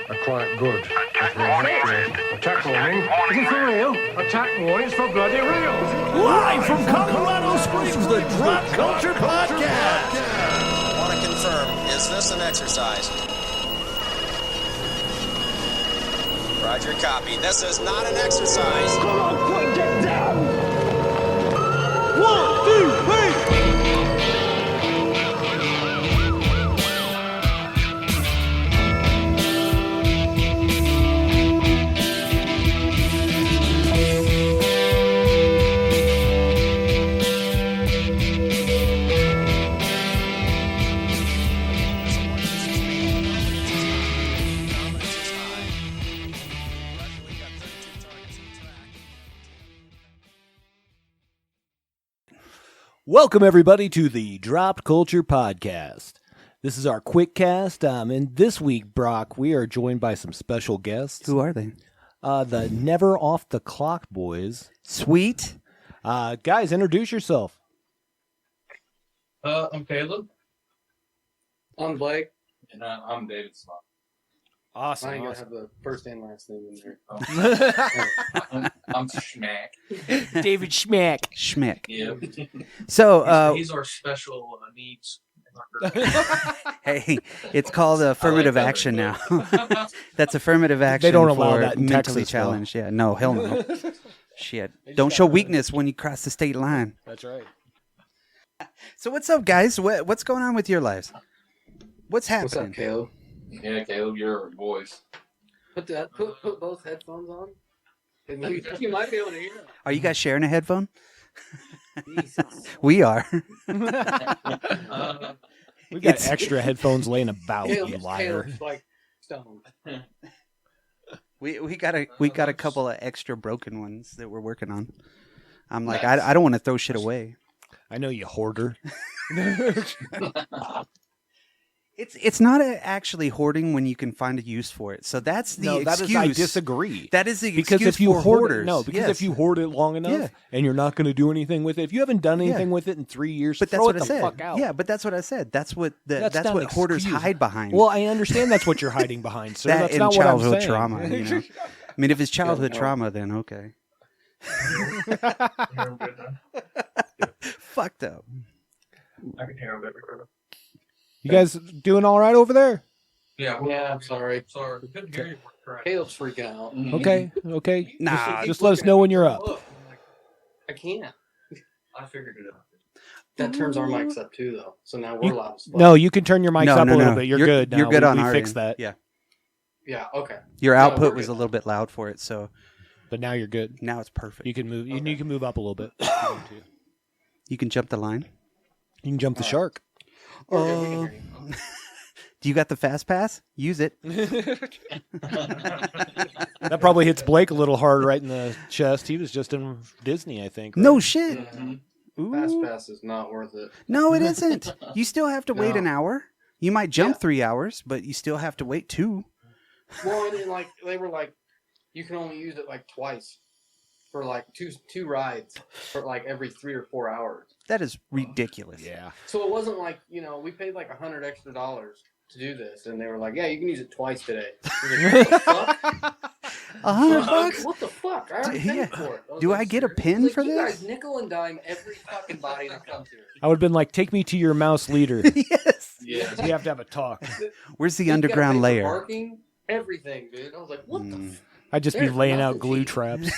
are quite good. Attack warning. Is it for real? Attack warning. It's for bloody real. Live from Colorado Springs, the Drop Culture Podcast. Want to confirm, is this an exercise? Roger, copy. This is not an exercise. Come on, quick, get down. 1, 2, 3. Welcome, everybody, to the Dropped Culture Podcast. This is our Quickcast, and this week, Brock, we are joined by some special guests. Who are they? The Never Off the Clock Boys. Sweet. Guys, introduce yourself. I'm Caleb. I'm Blake. And I'm David Slot. Awesome. I ain't gonna have the first and last name in there. I'm Schmack. David Schmack. Schmick. Yeah. So, He's our special needs. hey, it's called affirmative that action way. now. That's affirmative action. They don't allow for that in mentally Texas, though. challenged. Yeah, no, hell no. Shit. Don't show weakness when you cross the state line. That's right. So what's up, guys? What's going on with your lives? What's happening? What's up, Caleb? Yeah, Caleb, you're our voice. Put both headphones on. And you might be able to hear them. Are you guys sharing a headphone? Jesus. We are. We've got It's- extra headphones laying about, you liar. Caleb's like stone. We got a couple of extra broken ones that we're working on. I'm like, I don't want to throw shit away. I know you hoarder. It's not actually hoarding when you can find a use for it. So that's the excuse. I disagree. That is the Because excuse if you for hoard hoarders. it, no, because Yes. if you hoard it long enough Yeah. and you're not going to do anything with it, if you haven't done anything with it in 3 years, But that's throw what it I the said. fuck out. Yeah, but that's what I said. That's what That's not what an hoarders excuse. hide behind. Well, I understand that's what you're hiding behind, sir. that That's and not what I'm childhood saying. trauma. You know? I mean, if it's childhood no. trauma, then okay. Fucked up. I can hear him every quarter. You guys doing all right over there? Yeah, I'm sorry. Sorry, we couldn't hear you. Correct. Caleb's freaking out. Okay. Nah, Just let us know when you're up. I can't. I figured it out. That turns our mics up too, though. So now we're loud as fuck. No, you can turn your mics no, up no, a little no. bit. You're good now. You're good on we our fixed end. that. Yeah. Yeah. Okay. Your Yeah, output we're was good. a little bit loud for it, so But now you're good. now it's perfect. You can move. You can move up a little bit. You can jump the line. You can jump the shark. We're good. We can hear you. Do you got the fast pass? Use it. That probably hits Blake a little hard right in the chest. He was just in Disney, I think. Right? No shit. Ooh. Fast pass is not worth it. No, it isn't. You still have to wait No. an hour. You might jump Yeah. 3 hours, but you still have to wait 2. Well, and then, like they were like, you can only use it like twice for like two rides for like every 3 or 4 hours. That is ridiculous. Yeah. So it wasn't like, we paid like $100 extra to do this, and they were like, yeah, you can use it twice today. Like, what the fuck? $100? What the fuck? I already Yeah. paid for it. Do like, I get a serious? pin Like, for you this? guys nickel and dime every fucking body that comes here. I would have been like, take me to your mouse leader. Yes. Yeah. We have to have a talk. Where's the You gotta underground pay for layer? Parking, everything, dude. I was like, what the fuck? I'd just be There's laying out nothing glue cheap. traps.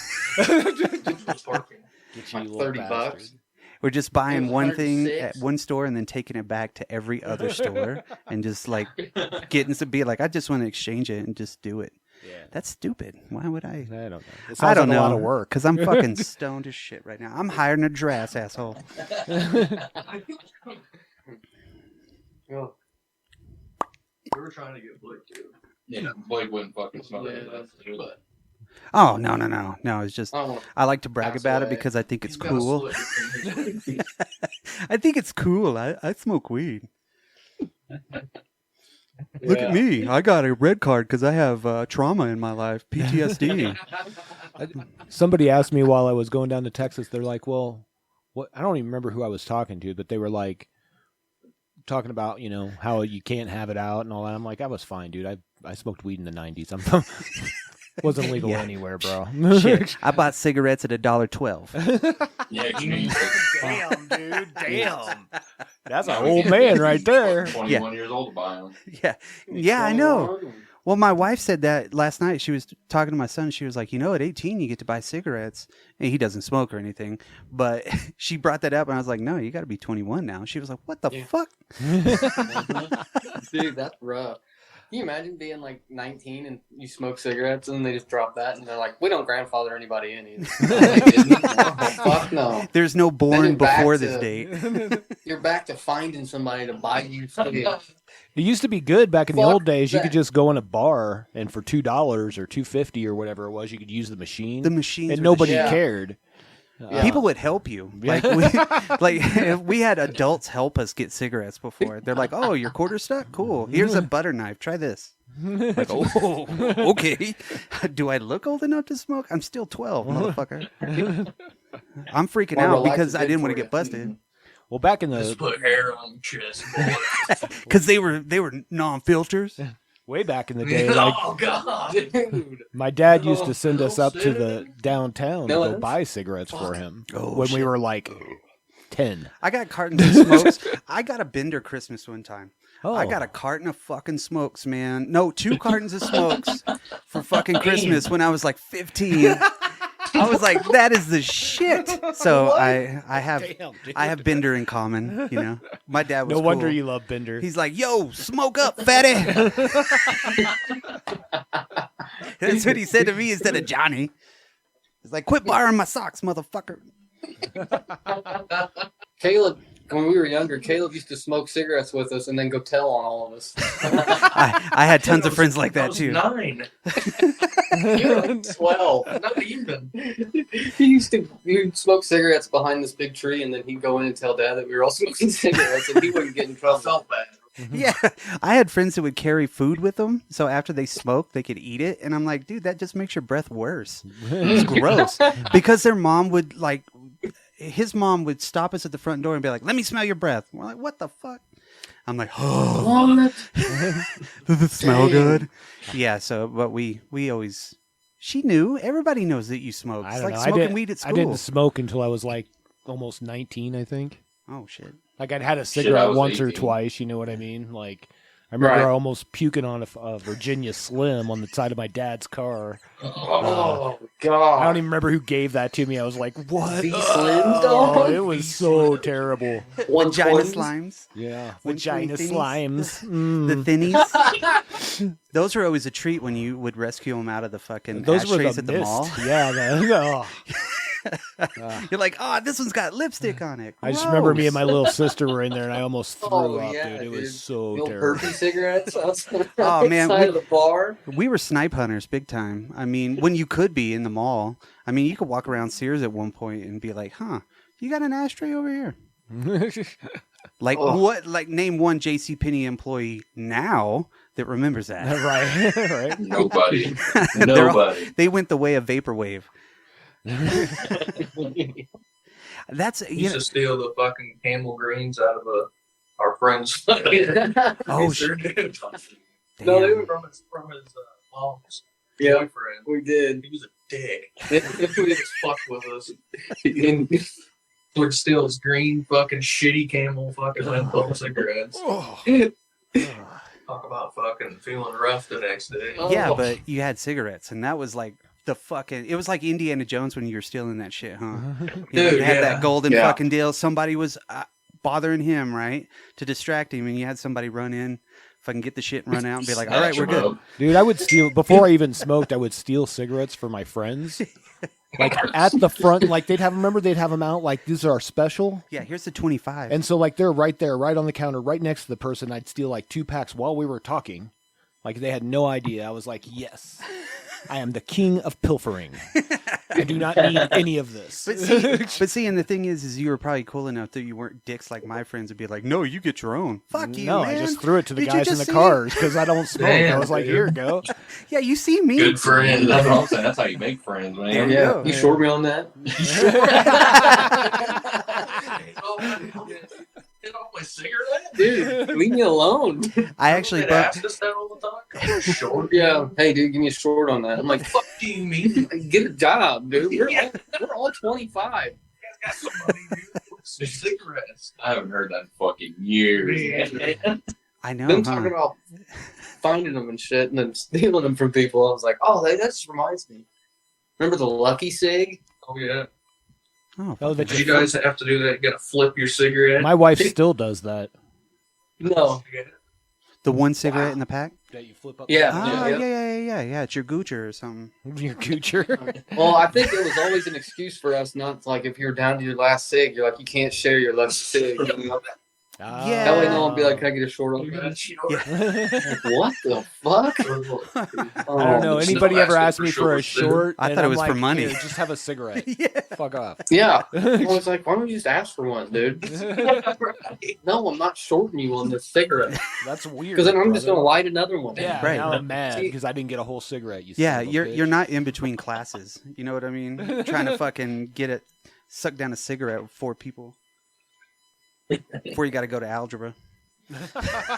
Parking. Get you, Like little 30 bastard. bucks. We're just buying It was one thing 106. at one store and then taking it back to every other store and just like getting to be like, I just want to exchange it and just do it. Yeah. That's stupid. Why would I? I don't know. It I sounds don't like know. a lot of work. Because I'm fucking stoned as shit right now. I'm hiring a dress, asshole. Oh, We were trying to get Blake too. Yeah, Blake wouldn't fucking smell Yeah, it. that's Too, but Oh, no. It's just, I don't want I like to brag Pass about it away. because I think it's he's got a cool. slit. I think it's cool. I smoke weed. Look at me. I got a red card because I have trauma in my life, PTSD. Somebody asked me while I was going down to Texas, they're like, well, what? I don't even remember who I was talking to, but they were like, talking about, how you can't have it out and all that. I'm like, I was fine, dude. I smoked weed in the 90s. Wasn't legal anywhere, bro. Shit, I bought cigarettes at $1.12. Yeah, geez. Damn, dude. Damn. That's an old man right there. 21 years old to buy them. Yeah, I know. Well, my wife said that last night. She was talking to my son. She was like, at 18, you get to buy cigarettes. And he doesn't smoke or anything. But she brought that up, and I was like, no, you got to be 21 now. She was like, what the fuck? Dude, that's rough. Can you imagine being like 19 and you smoke cigarettes and then they just drop that and they're like, we don't grandfather anybody in either. Fuck no. There's no born before this date. You're back to finding somebody to buy you cigarettes. It used to be good back in the old days. You could just go in a bar and for $2 or $2.50 or whatever it was, you could use the machine. The machines, and nobody cared. People would help you. Like we had adults help us get cigarettes before. They're like, "Oh, your quarter stuck? Cool. Here's a butter knife. Try this." Like, oh, okay. Do I look old enough to smoke? I'm still 12, motherfucker. I'm freaking out because I didn't want to get busted. Well, back in the Just put hair on the chest. Because they were non-filters. Way back in the day, Oh God, dude! my dad used to send us up to the downtown to go buy cigarettes for him when we were like 10. I got cartons of smokes. I got a Bender Christmas one time. Oh. I got a carton of fucking smokes, man. No, 2 cartons of smokes for fucking Christmas when I was like 15. I was like, that is the shit. So I have Bender in common, My dad was No wonder cool. you love Bender. He's like, yo, smoke up, fatty. That's what he said to me instead of Johnny. He's like, quit borrowing my socks, motherfucker. Caleb, when we were younger, Caleb used to smoke cigarettes with us and then go tell on all of us. I had tons of friends like that too. 9. You were like 12. Not even. He would smoke cigarettes behind this big tree, and then he'd go in and tell Dad that we were all smoking cigarettes, and he wouldn't get in I trouble. felt bad. Yeah, I had friends that would carry food with them, so after they smoked, they could eat it. And I'm like, dude, that just makes your breath worse. It's gross. Because their mom would his mom would stop us at the front door and be like, let me smell your breath. We're like, what the fuck? I'm like, oh, What? does it smell good? Yeah, so, but we always, she knew. Everybody knows that you smoke. I It's don't like know. smoking weed at school. I didn't smoke until I was like almost 19, I think. Oh, shit. Like I'd had a I cigarette was once or 18. twice, you know what I mean? Like I remember Right. almost puking on a Virginia Slim on the side of my dad's car. Oh, I God. don't even remember who gave that to me. I was like, what? These Slims, Oh, dog? it was so terrible. Vagina 120s? slimes. Yeah. 120 Vagina thinnies? slimes. The thinnies. Those were always a treat when you would rescue them out of the fucking Those were ashtrays the at the mist. mall. Yeah. You're like, oh, this one's got lipstick on it. I just remember me and Gross. my little sister were in there and I almost threw up, dude. It dude. was so The old terrible. herpy cigarettes outside Oh, man, of the bar. We were snipe hunters big time. I mean, when you could be in the mall. I mean, you could walk around Sears at one point and be like, huh, you got an ashtray over here? Like, what? Like, name one JCPenney employee now that remembers that. right. Nobody. They're all- Nobody. They went the way of Vaporwave. That's, We used to steal the fucking camel greens out of our friend's. Oh, sure did. No, they damn. were From his mom's Yeah. boyfriend. We did. He was a dick. If we just fucked with us. Would steal his green fucking shitty camel fucking menthol cigarettes. Talk about fucking feeling rough the next day. Yeah, Oh. but you had cigarettes, and that was like the fucking. It was like Indiana Jones when you were stealing that shit, huh? You Dude, had yeah. that golden Yeah. fucking deal. Somebody was bothering him, right, to distract him, and you had somebody run in, fucking get the shit and run out and be like, "All right, we're Snatch 'em good." up. Dude, I would steal, before I even smoked, I would steal cigarettes for my friends. Like at the front, like they'd have them out, like these are our special. Yeah, here's the 25. And so like they're right there, right on the counter, right next to the person. I'd steal like 2 packs while we were talking. Like they had no idea. I was like, yes, I am the king of pilfering. I do not need any of this. but see, and the thing is you were probably cool enough that you weren't dicks like my friends would be like, "No, you get your own." Fuck you, No, man. I just threw it to the Did you guys in just the see cars because I don't smoke. I Damn, was like, dude. here you go. Yeah, you see me. Good friend. That's what I'm saying. That's how you make friends, man. There you Yeah, go. you short me on that? It my cigarette? Dude, leave me alone. I actually They bumped. asked us that all the time. I'm short. Yeah. Hey, dude, give me a short on that. I'm like, Fuck do you mean? get a job, dude. Yeah. We're all 25. Got some money, dude. Some cigarettes. I haven't heard that in fucking years. Man. I know. Them huh? talking about finding them and shit and then stealing them from people. I was like, oh, that just reminds me. Remember the Lucky Cig? Oh, yeah. Oh, Oh, that Did you guys have to do that? You gotta flip your cigarette? My wife still does that. No. the one cigarette in the pack. That you flip up. Yeah. Ah, Yeah. yeah. It's your Goocher or something. Your goocher. Well, I think it was always an excuse for us not to, like, if you're down to your last cig, you're like, you can't share your last cig. Yeah. That way no one would be like, can I get a short on that? What the fuck? I don't know. it's Anybody no ever asking asked for me for a short, dude. short? I and thought it I'm was for like, money. "Here, just have a cigarette. Fuck off. Yeah. I was like, why don't you just ask for one, dude? No, I'm not shorting you on this cigarette. That's weird. Because then I'm just going to brother. light another one. Yeah, Right. now I'm mad because I didn't get a whole cigarette. You Yeah, son of a you're bitch. not in between classes. You know what I mean? Trying to fucking suck down a cigarette with 4 people before you got to go to algebra.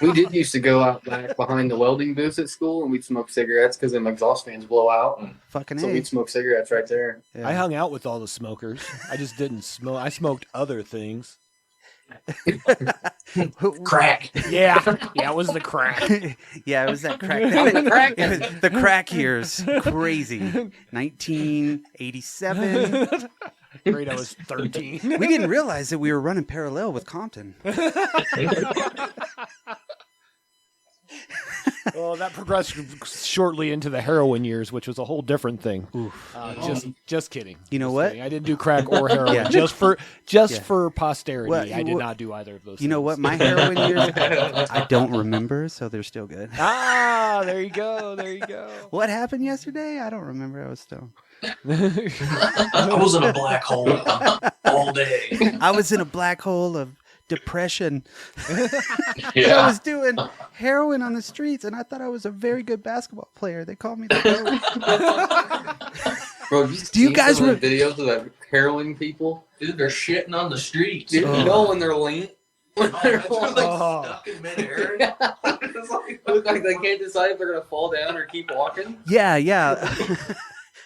We did used to go out back behind the welding booths at school and we'd smoke cigarettes because them exhaust fans blow out. Fucking So A. we'd smoke cigarettes right there. Yeah. I hung out with all the smokers. I just didn't smoke. I smoked other things. Crack. Yeah, it was the crack. Yeah, it was that crack. The crack. It was the crack years. Crazy. 1987. Great, I was 13. We didn't realize that we were running parallel with Compton. Well, that progressed shortly into the heroin years, which was a whole different thing. Just kidding. You know Just what? kidding. I didn't do crack or heroin. Yeah. Just for posterity. Well, I did not do either of those. You know what? things. My heroin years, I don't remember, so they're still good. Ah, there you go. There you go. What happened yesterday? I don't remember. I was stoned. I was in a black hole all day. I was in a black hole of depression. I Yeah. was doing heroin on the streets, and I thought I was a very good basketball player. They called me the GOAT. Bro, have Do you seen guys some of the videos of the heroin people? Dude, they're shitting on the streets. Dude, you know when they're lean? When they're They're like Oh. stuck in midair. It's like, look like they can't decide if they're gonna fall down or keep walking. Yeah.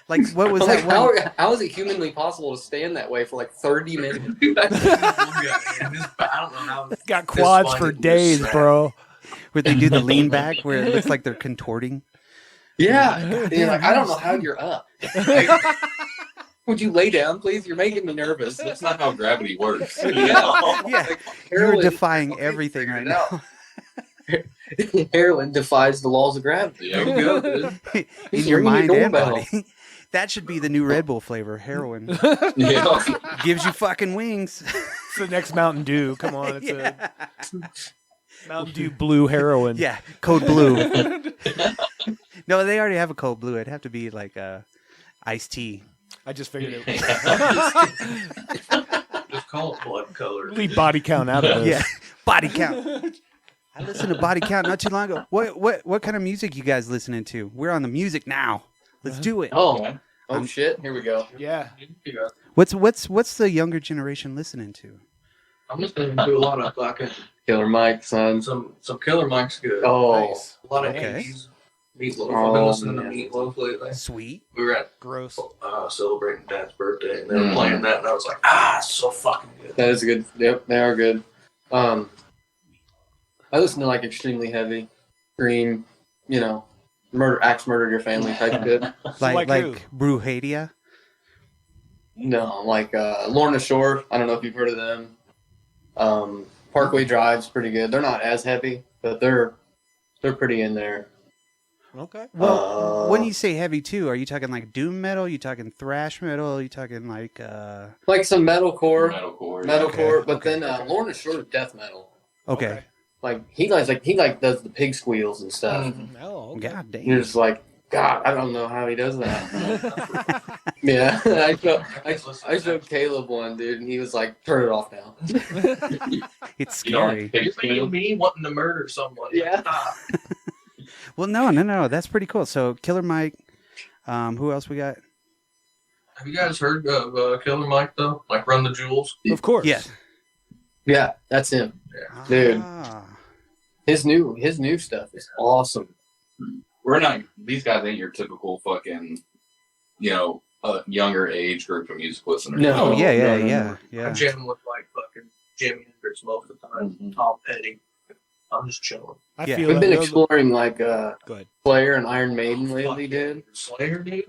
Like, what was Like, that one? how is it humanly possible to stand that way for like 30 minutes? dude, I don't know how. Got quads This for funny days, was bro. Where they do the lean back, where it looks like they're contorting. Yeah. And you're like, I don't know how you're up. Would you lay down, please? You're making me nervous. That's not how gravity works. Yeah, you're Heroin, defying everything right now. heroin defies the laws of gravity. Yeah. There you go, dude. In He's your ringing mind your and doorbell. body. That should be the new Red Bull flavor, heroin. Yeah. Gives you fucking wings. It's the next Mountain Dew. Come on, it's Yeah. a Mountain Dew blue heroin. Yeah, code blue. No, they already have a code blue. It'd have to be like iced tea. I just figured it. Just call it blood color. Leave body count out of this. Yeah, body count. I listened to Body Count not too long ago. What kind of music you guys listening to? We're on the music now. Let's do it. Oh, shit! Here we go. Yeah. Yeah. What's the younger generation listening to? I'm just going to do a lot of fucking Killer Mike, son. some Killer Mike's good. Oh, Nice. A lot of Okay. 80s. Meatloaf. Oh, I've been listening man. to Meatloaf lately. Sweet. We were at Gross. celebrating Dad's birthday, and they were playing that, and I was like, it's so fucking good. that is good. Yep, they are good. I listen to like extremely heavy, Green, murder your family type shit. Like who? Like Bruhadia. No, like Lorna Shore. I don't know if you've heard of them. Parkway Drive's pretty good. They're not as heavy, but they're pretty in there. Okay. Well, when you say heavy too, are you talking like doom metal? You talking thrash metal? You talking like Like some metalcore, Metalcore. but then Lorna Shore is death metal. okay. Like he does the pig squeals and stuff. Oh, okay. God damn. You're just like, God, I don't know how he does that. Yeah, I showed Caleb one, dude, and he was like, "Turn it off now." It's You know, scary. You're thinking me wanting to murder someone. Yeah. Stop. Well, no. That's pretty cool. So Killer Mike. Who else we got? Have you guys heard of Killer Mike, though? Like Run the Jewels? Of course. Yeah. Yeah, that's him, dude. Ah. His new stuff is awesome. We're not; these guys ain't your typical fucking, younger age group of music listeners. No. Oh yeah, yeah, no, yeah, I yeah. jam with like fucking Jimi Hendrix most of the time. Tom Petty. I'm just chilling. I Yeah. feel We've that been those- exploring like Go ahead. Slayer and Iron Maiden lately, dude. Slayer, dude.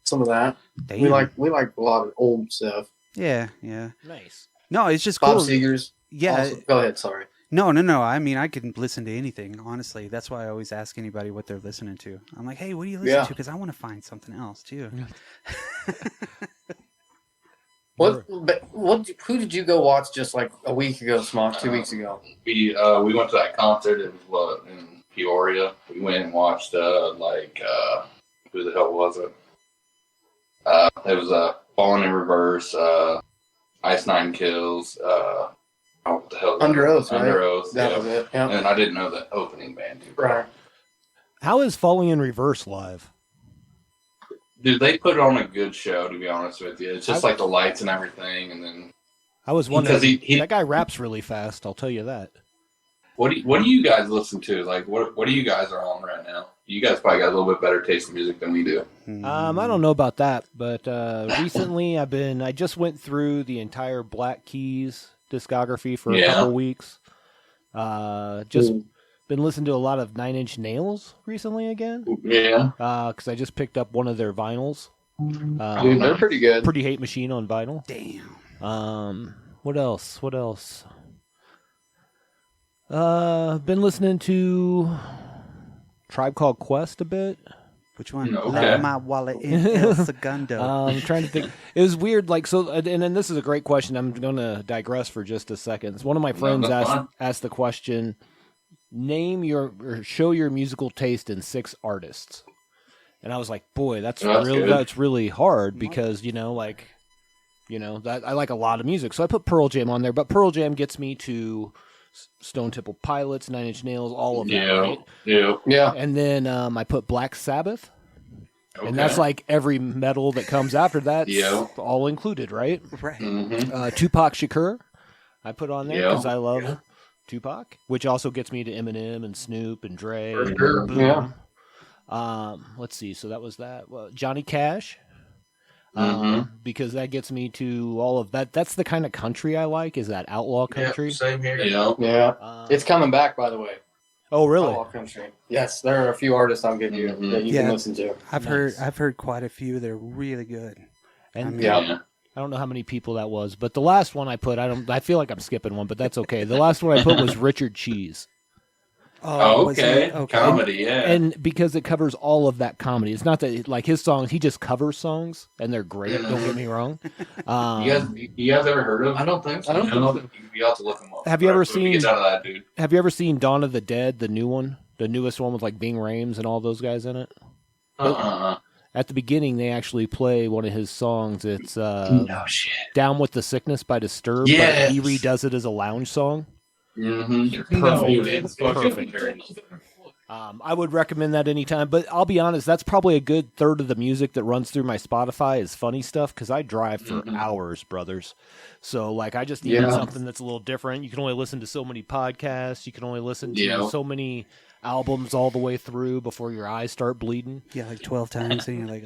Some of that. Damn. We like a lot of old stuff. Yeah, yeah. Nice. No, it's just Bob cool. Seger's. Yeah. Also, go ahead. Sorry. No. I mean, I can listen to anything. Honestly, that's why I always ask anybody what they're listening to. I'm like, hey, what do you listen Yeah. to? Because I want to find something else too. Who did you go watch just like a week ago, Smock? 2 weeks ago. We went to that concert. It was in Peoria. We went and watched who the hell was it? It was Falling in Reverse, Ice Nine Kills. What the hell? Under Oath, right? Under Oath. That yeah. was it. Yeah. And I didn't know the opening band. Too. Right. How is Falling in Reverse live? Dude, they put on a good show. To be honest with you, it's just like the lights and everything, and then I was wondering. because he that guy raps really fast. I'll tell you that. What do you guys listen to? Like, what do you guys are on right now? You guys probably got a little bit better taste in music than we do. I don't know about that, but recently I just went through the entire Black Keys discography for a couple weeks. Just been listening to a lot of Nine Inch Nails recently again. Yeah. Because I just picked up one of their vinyls. Dude, they're pretty good. Pretty Hate Machine on vinyl. Damn. What else? Been listening to Tribe Called Quest a bit. Which one? Okay. Left my wallet in El Segundo. I'm trying to think. It was weird, like so. And then this is a great question. I'm going to digress for just a second. One of my friends that's fine. asked the question: name or show your musical taste in 6 artists. And I was like, boy, that's really hard because that I like a lot of music. So I put Pearl Jam on there, but Pearl Jam gets me to Stone Temple Pilots, Nine Inch Nails, all of that, right? Yeah. And then I put Black Sabbath. Okay. And that's like every metal that comes after that, Yeah. all included, right? Right. Mm-hmm. Tupac Shakur, I put on there Yeah. because I love Tupac, which also gets me to Eminem and Snoop and Dre. For and sure. Boom. Yeah. Let's see. So that was that. Well, Johnny Cash, because that gets me to all of that. That's the kind of country I like. Is that outlaw country? Yeah, same here. Yeah. It's coming back, by the way. Oh, really? Outlaw country. Yes, there are a few artists I'll give you that you can listen to. I've heard quite a few. They're really good. And Yeah. I don't know how many people that was, but the last one I put, I feel like I'm skipping one, but that's okay. The last one I put was Richard Cheese. Oh, was okay. it? Okay. Comedy, yeah. And because it covers all of that comedy. It's not that like his songs, he just covers songs and they're great. Don't get me wrong. you guys ever heard of? I don't think so. You have to look them up. Have you ever Right, seen- Get out of that, dude. Have you ever seen Dawn of the Dead, the new one, the newest one with like Bing Rames and all those guys in it? At the beginning, they actually play one of his songs. It's No shit. "Down with the Sickness" by Disturbed. Yes. But he redoes it as a lounge song. Mm-hmm. Perfect. It's Perfect. perfect. I would recommend that anytime, but I'll be honest, that's probably a good third of the music that runs through my Spotify is funny stuff because I drive for hours, brothers. So, like, I just needed something that's a little different. You can only listen to so many podcasts. You can only listen to so many albums all the way through before your eyes start bleeding. Yeah, like 12 times, and you're like,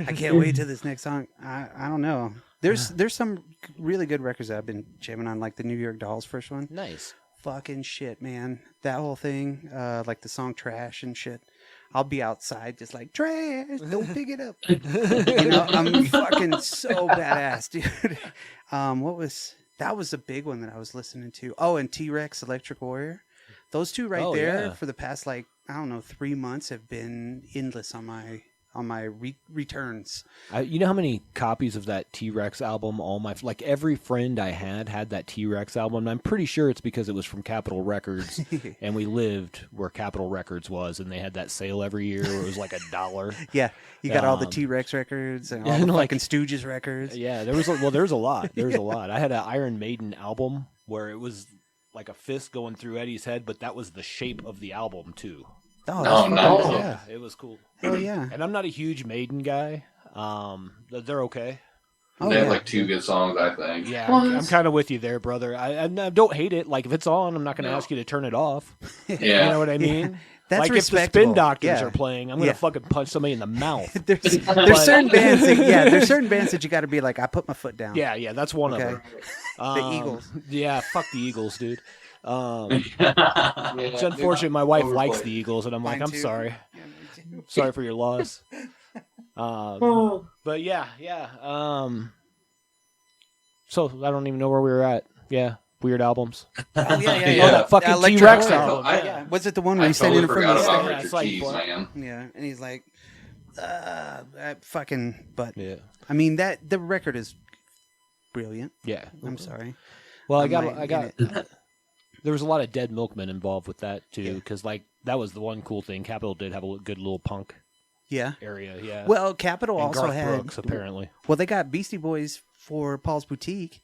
I can't wait till this next song. I don't know. There's some really good records that I've been jamming on, like the New York Dolls first one. Nice. Fucking shit, man. That whole thing, like the song Trash and shit. I'll be outside just like, trash, don't pick it up. I'm fucking so badass, dude. That was a big one that I was listening to. Oh, and T-Rex, Electric Warrior. Those two there for the past, like, I don't know, 3 months have been endless on my returns. You know how many copies of that T-Rex album every friend I had that T-Rex album, and I'm pretty sure it's because it was from Capitol Records and we lived where Capitol Records was, and they had that sale every year where it was like $1. Yeah, you got all the T-Rex records and all the fucking Stooges records. Yeah, there's a lot. There's a lot. I had an Iron Maiden album where it was like a fist going through Eddie's head, but that was the shape of the album too. Oh, that's fucking nice. cool. Yeah, it was cool. Hell yeah. And I'm not a huge Maiden guy. They're okay. Oh, they have yeah. like 2 good songs, I think. Yeah, I'm kind of with you there, brother. I don't hate it. Like if it's on, I'm not going to ask you to turn it off. Yeah. You know what I mean? That's like if the respectable. Spin Doctors Yeah. are playing, I'm going to fucking punch somebody in the mouth. There's certain bands. There's certain bands that you got to be like, I put my foot down. Yeah, that's one Okay. of them. The Eagles. Yeah, fuck the Eagles, dude. Yeah, It's unfortunate my wife overplayed. likes the Eagles, and I'm like, Mine I'm too. sorry. Yeah, me too. Sorry for your loss. But yeah. So I don't even know where we were at. Yeah, weird albums. Oh, yeah. Yeah. Oh, that fucking Electric T-Rex Light. album. I- Yeah. Was it the one where I he's standing totally in front of forgot the about stage? Yeah, Richard it's like, Keys, man. Yeah, and he's like, fucking. But Yeah. I mean the record is brilliant. Yeah. I'm sorry. Well, I I'm got. like, in it. There was a lot of Dead Milkmen involved with that too, because like that was the one cool thing. Capitol did have a good little punk Yeah. area. Yeah. Well, Capitol and also Garth had. Brooks, apparently. Well, they got Beastie Boys for Paul's Boutique,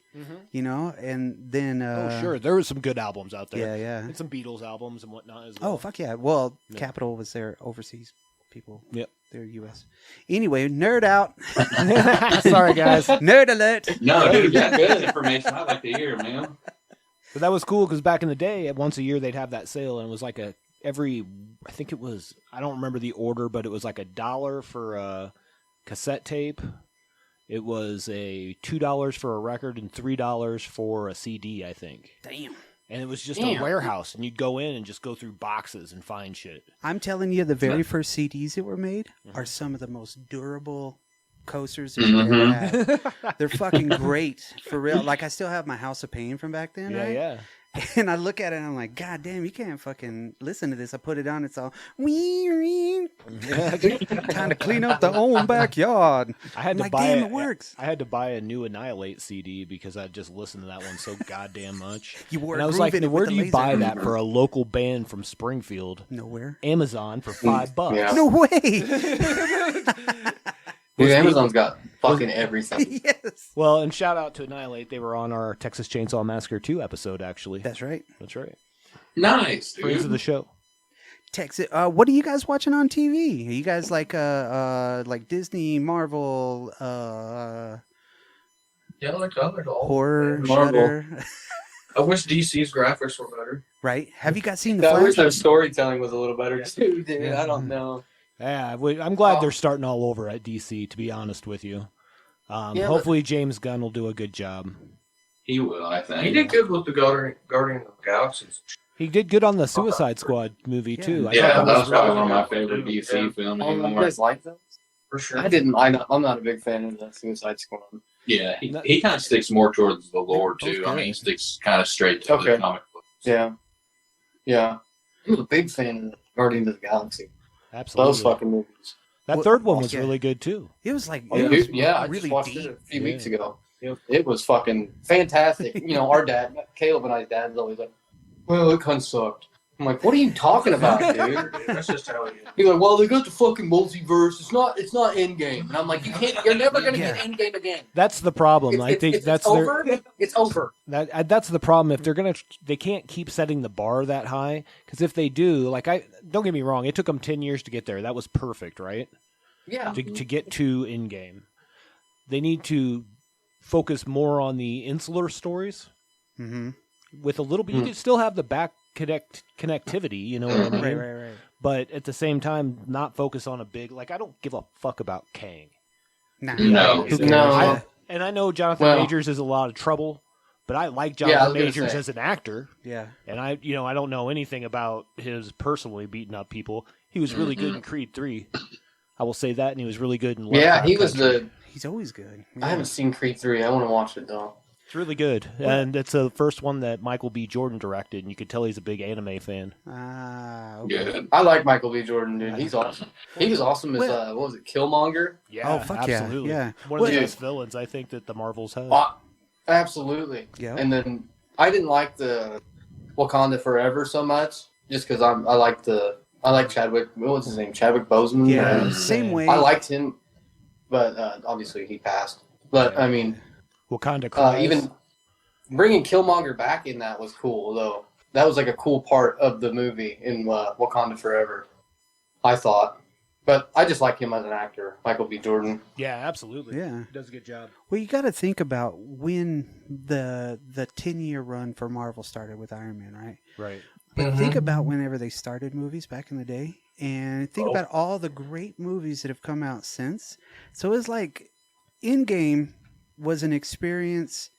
you know, and then. Oh, sure. There was some good albums out there. Yeah. And some Beatles albums and whatnot as well. Oh, fuck yeah. Well, Yeah. Capitol was their overseas people. Yep. They're U.S. Anyway, nerd out. Sorry, guys. Nerd alert. No, dude, that's good information. I like to hear, man. But that was cool because back in the day, once a year they'd have that sale, and it was like I think it was, I don't remember the order, but it was like $1 for a cassette tape. It was a $2 for a record and $3 for a CD, I think. Damn. And it was just a warehouse, and you'd go in and just go through boxes and find shit. I'm telling you, the very first CDs that were made are some of the most durable coasters that you ever had. They're fucking great, for real. Like, I still have my House of Pain from back then, right? Yeah. And I look at it and I'm like, God damn, you can't fucking listen to this. I put it on, it's all wee. Time to clean up the own backyard. I had I'm to like, buy damn, it. it works. I had to buy a new Annihilate CD because I just listened to that one so goddamn much. You were and I was like, grooving it where with do the you buy laser. that for a local band from Springfield? Nowhere. Amazon for $5. Yeah. No way. Dude, Amazon's got fucking everything. Yes. Well, and shout out to Annihilate. They were on our Texas Chainsaw Massacre 2 episode, actually. That's right. That's right. Nice, dude. Friends of the show. Texas. What are you guys watching on TV? Are you guys like Disney, Marvel, Yeah, I like all. horror, Marvel. Shudder? I wish DC's graphics were better. Right? Have you guys seen the I wish Flash? their storytelling was a little better too, dude. I don't know. Yeah, I'm glad they're starting all over at DC, to be honest with you. Yeah, Hopefully James Gunn will do a good job. He will, I think. He did good with the Guardian of the Galaxies. He did good on the Suicide Squad movie, too. I Yeah, thought that was probably really one of my good. favorite DC films Oh, you anymore. guys like those? For sure. I didn't. I'm not a big fan of the Suicide Squad. Yeah, he kind of sticks more towards the lore, too. I mean, he sticks kind of straight to the comic books. Yeah. I'm a big fan of Guardians of the Galaxy. Absolutely. Those fucking movies. That third one was yeah. really good, too. It was like, Oh, it was yeah, I really just watched deep. it a few weeks ago. It was fucking fantastic. You know, our dad, Caleb and I's dad's always like, well, it kind of sucked. I'm like, what are you talking about, dude? That's just how it is. He's like, well, they got the fucking multiverse. It's not Endgame. And I'm like, you're never gonna get Endgame again. That's the problem. I think that's over. It's over. that's the problem. If they can't keep setting the bar that high, because if they do, don't get me wrong, it took them 10 years to get there. That was perfect, right? Yeah. To get to Endgame, they need to focus more on the insular stories. Mm-hmm. With a little bit, you can still have the back connectivity. You know what I mean? Right. But at the same time, not focus on a big. Like, I don't give a fuck about Kang. Nah. No. Who cares? No. And I know Jonathan Well- Majors is a lot of trouble, but I like Yeah, I Jonathan was gonna Majors say. as an actor. Yeah. And I don't know anything about his personally beating up people. He was really good in Creed 3. I will say that, and he was really good in Love Yeah, Crime he was Country. He's always good. I haven't seen Creed 3. I want to watch it though. It's really good, and it's the first one that Michael B. Jordan directed, and you could tell he's a big anime fan. Okay. Good. I like Michael B. Jordan, dude. He's awesome. He was awesome as what was it, Killmonger? Yeah, Oh, fuck yeah, absolutely. yeah. One of the Well, best villains I think that the Marvels have. Absolutely. Yeah. And then I didn't like the Wakanda Forever so much, just because I like Chadwick. What was his name? Chadwick Boseman. Yeah. And Same way. I liked him, but obviously he passed. But I mean, Wakanda Cries. even bringing Killmonger back in that was cool, though. That was like a cool part of the movie in Wakanda Forever, I thought. But I just like him as an actor, Michael B. Jordan. Yeah, absolutely. Yeah. He does a good job. Well, you got to think about when the 10-year run for Marvel started with Iron Man, right? Right. But think about whenever they started movies back in the day, and think about all the great movies that have come out since. So it's like Endgame was an experience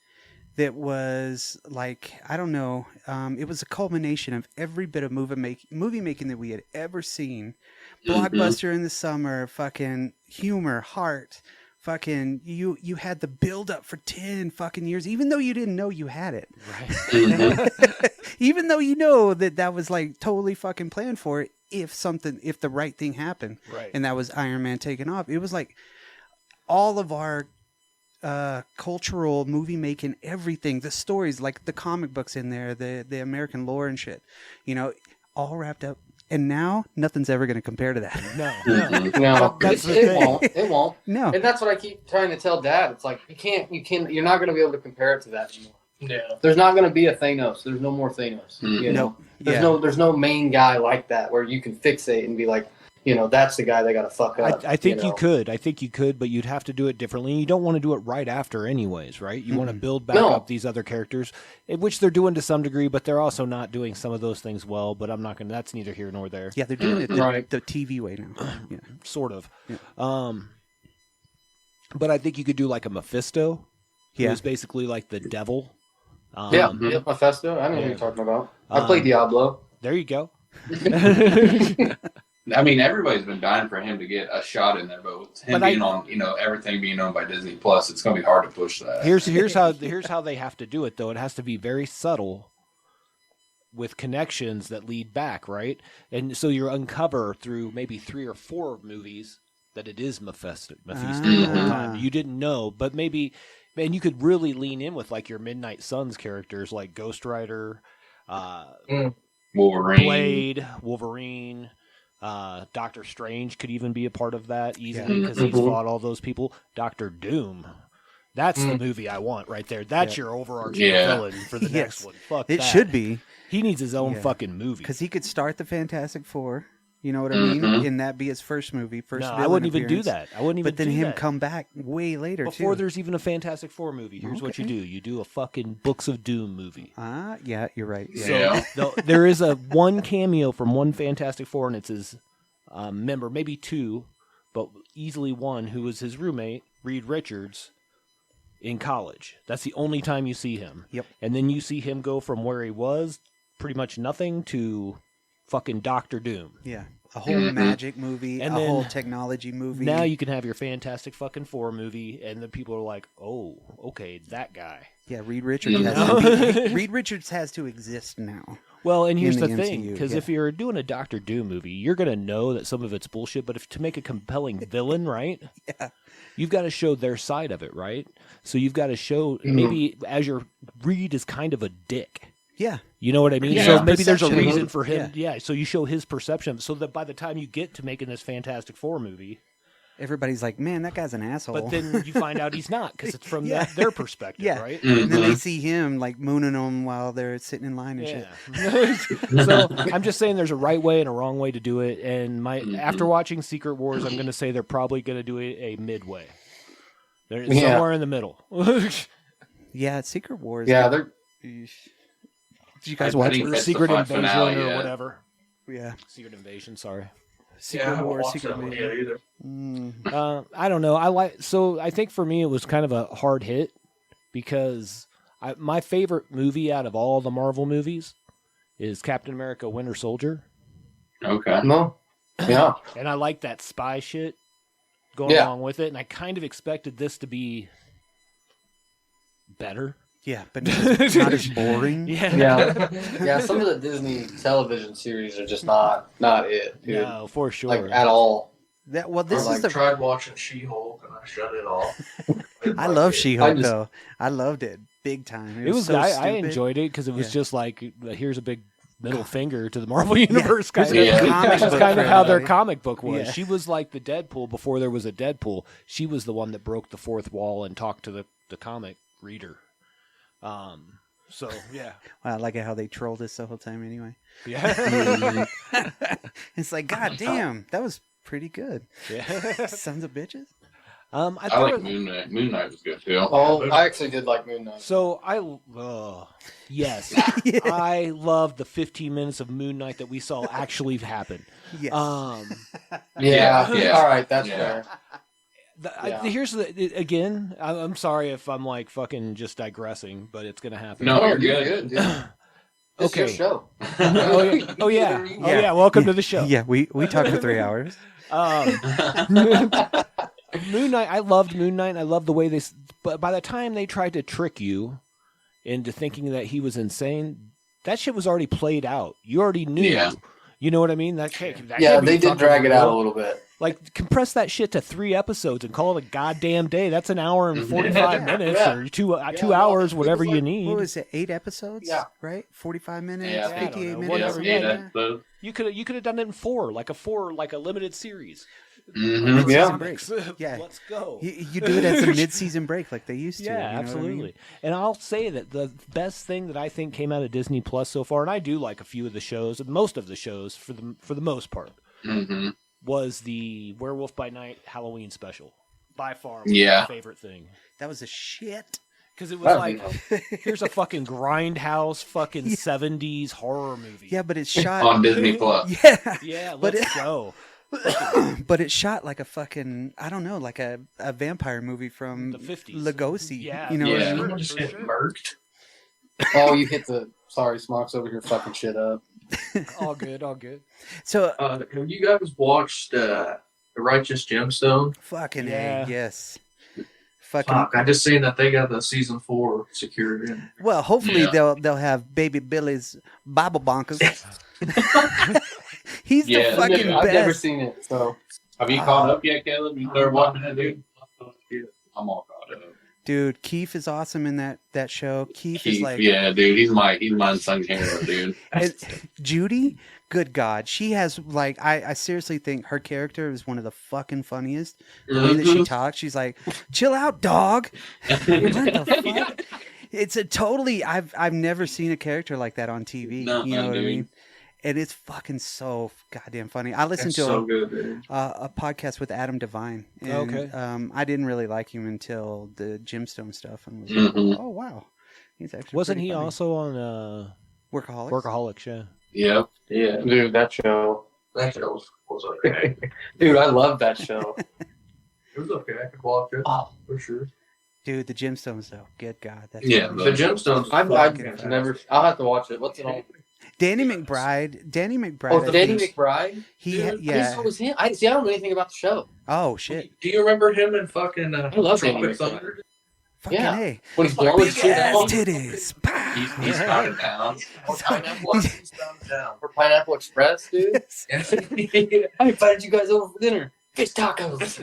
that was like, I don't know, it was a culmination of every bit of movie making that we had ever seen. Blockbuster in the summer, fucking humor, heart, fucking you had the build up for 10 fucking years, even though you didn't know you had it. Right. Even though you know that was like totally fucking planned for it if the right thing happened. Right. And that was Iron Man taking off. It was like all of our cultural movie making, everything, the stories, like the comic books in there, the American lore and shit, all wrapped up. And now nothing's ever going to compare to that. No. No, That's the it thing. won't. It won't. No. And that's what I keep trying to tell Dad. It's like you're not going to be able to compare it to that anymore. Yeah. There's not going to be a Thanos. There's no more Thanos. You know, Nope. there's no main guy like that where you can fixate and be like, that's the guy they got to fuck up. I think you could. I think you could, but you'd have to do it differently. You don't want to do it right after anyways, right? You want to build back up these other characters, which they're doing to some degree, but they're also not doing some of those things well, but I'm not going to, that's neither here nor there. Yeah, they're doing it Right. the TV way now. Yeah. Sort of. Yeah. But I think you could do like a Mephisto, who Yeah. is basically like the devil. Yeah, Mephisto. I know what you're talking about. I played Um, Diablo. There you go. I mean, everybody's been dying for him to get a shot in there, but with him But being on, everything being owned by Disney Plus, it's going to be hard to push that. Here's how they have to do it though. It has to be very subtle with connections that lead back, right? And so you uncover through maybe 3 or 4 movies that it is Mephisto the whole time. You didn't know, but maybe, man, you could really lean in with like your Midnight Suns characters like Ghost Rider, Wolverine. Blade, Wolverine. Doctor Strange could even be a part of that easily because he's fought all those people. Doctor Doom, that's the movie I want right there. That's your overarching villain for the next one. Fuck It that. should be. He needs his own fucking movie. Because he could start the Fantastic Four, you know what I mean? And that be his first movie, first No, I villain wouldn't even do appearance. that. I wouldn't even But then do him that. come back way later, Before too. there's even a Fantastic Four movie. Here's what you do. You do a fucking Books of Doom movie. Yeah, you're right. Yeah. So there is one cameo from one Fantastic Four, and it's his member, maybe 2, but easily one, who was his roommate, Reed Richards, in college. That's the only time you see him. Yep. And then you see him go from where he was, pretty much nothing, to fucking Doctor Doom. Yeah. A whole magic movie, And a then whole technology movie. Now you can have your Fantastic fucking Four movie, and the people are like, oh, okay, that guy. Yeah, Reed Richards has to be, Reed Richards has to exist now. Well, and here's in the the thing, MCU, because yeah. if you're doing a Doctor Doom movie, you're going to know that some of it's bullshit, but to make a compelling villain, right? Yeah. You've got to show their side of it, right? So you've got to show, maybe as your Reed is kind of a dick. Yeah. You know what I mean? Yeah. So maybe there's a Perception. reason for him. Yeah. Yeah. So you show his perception so that by the time you get to making this Fantastic Four movie, Everybody's like, man, that guy's an asshole. but then you find out he's not because it's from Yeah. their perspective, yeah. right? And then they see him like mooning them while they're sitting in line and shit. Yeah. So I'm just saying there's a right way and a wrong way to do it. And after watching Secret Wars, I'm going to say they're probably going to do it a midway. They're somewhere in the middle. Yeah, Secret Wars. Yeah, they're Did you guys I watch think it? that's the Secret fun Invasion finale, or yeah. whatever. Yeah. Secret Invasion, sorry. Secret I haven't Wars, watched Secret that one Invasion. yet either. I don't know. I think for me it was kind of a hard hit because my favorite movie out of all the Marvel movies is Captain America: Winter Soldier, Okay. no. Yeah. and I like that spy shit going Yeah. along with it. And I kind of expected this to be better. Yeah, but not as boring. Yeah, Yeah. Some of the Disney television series are just not it, dude. no, for sure. Like at all. This I is the. tried watching She-Hulk and I shut it off. I love She-Hulk I just- though. I loved it big time. It was. so I stupid. enjoyed it because it was Yeah. just like here's a big middle finger to the Marvel universe. Because Kind it was of. a comic That's book kind of for how their everybody. comic book was. Yeah. She was like the Deadpool before there was a Deadpool. She was the one that broke the fourth wall and talked to the comic reader. So yeah, I like it how they trolled us the whole time. Anyway, yeah. it's like, God damn, that was pretty good. Yeah. Sons of bitches. I like Moon Knight. Moon Knight was good too. Oh, I actually did like Moon Knight. So yes, Yeah. I love the 15 minutes of Moon Knight that we saw actually happen. Yes. Yeah. All right, that's Yeah. fair. Here's again. I'm sorry if I'm like fucking just digressing, but it's gonna happen. No, you're you're good. dude. It's your Okay. show. Oh yeah. Welcome to the show. Yeah, we talked for 3 hours. Moon Knight. I loved Moon Knight. I loved the way but by the time they tried to trick you into thinking that he was insane, that shit was already played out. You already knew. Yeah. You know what I mean? That can't Yeah, be they did fucking drag it out a real. little bit. Like, compress that shit to 3 episodes and call it a goddamn day. That's an hour and 45 minutes or 2 hours, whatever you need. What was it? 8 episodes? Yeah. Right? 45 minutes, Yeah. I don't 58 know, minutes. whatever. Yeah, Yeah. episodes. You could have done it in 4, like a limited series. Mhm. Yeah. Break. Yeah. Let's go. You do it as a mid-season break like they used to. Yeah, you know what I absolutely. mean? And I'll say that the best thing that I think came out of Disney Plus so far, and I do like a few of the shows, most of the shows for the most part, Mhm. was the Werewolf by Night Halloween special. By far, was Yeah. my favorite thing. That was a shit. Because it was That'd like, be here's a fucking grindhouse, fucking 70s horror movie. Yeah, but it's shot. On Disney Plus. Yeah. Yeah, But let's go. But it's shot like a fucking, I don't know, like a vampire movie from The 50s. Lugosi. Yeah. You know what I Yeah. mean? Everyone just get murked. Oh, you hit the. Sorry, Smokes over here fucking shit up. All good, all good. So, Have you guys watched The Righteous Gemstone? fucking Yeah. A, yes. Fucking, Fuck, I just seen that they got the season 4 secured in. well, hopefully Yeah. they'll have Baby Billy's Bible Bonkers. He's Yeah. the fucking I've never best. seen it, so Have you caught up yet, Caleb? You started watching that, dude? I'm all caught up. Dude, Keith is awesome in that show. Keith is Keith, like, yeah, dude, he's my unsung hero, dude. and Judy, good God, she has like, I seriously think her character is one of the fucking funniest. The way that she talks, she's like, chill out, dog. What the fuck? It's a totally, I've never seen a character like that on TV. No, you know what I dude. mean? And it's fucking so goddamn funny. I listened It's to so good, dude. a podcast with Adam Devine. And, Okay. I didn't really like him until the Gemstone stuff, and was like, Mhm. oh wow, he's actually Wasn't pretty he funny. also on Workaholics? Workaholics? Yeah. Yep. Yeah, dude, that show. that show was okay. Dude, I love that show. It was okay. I could watch it Oh. for sure. Dude, the Gemstones though. Good God, that's Yeah, funny. The Gemstones. I've never. I'll have to watch it. What's it on? Danny McBride. Danny McBride. Oh, I Danny think- McBride. He, I yeah. thought it was him. I don't know anything about the show. Oh shit. Do you remember him in fucking love Danny Tropic McBride. Thunder? Fucking Yeah. A. When he's blowing Big shit ass up titties. Pow. He's started down. Or Pineapple Express down. for Pineapple Express, dude. Yeah. I invited you guys over for dinner. Fish tacos.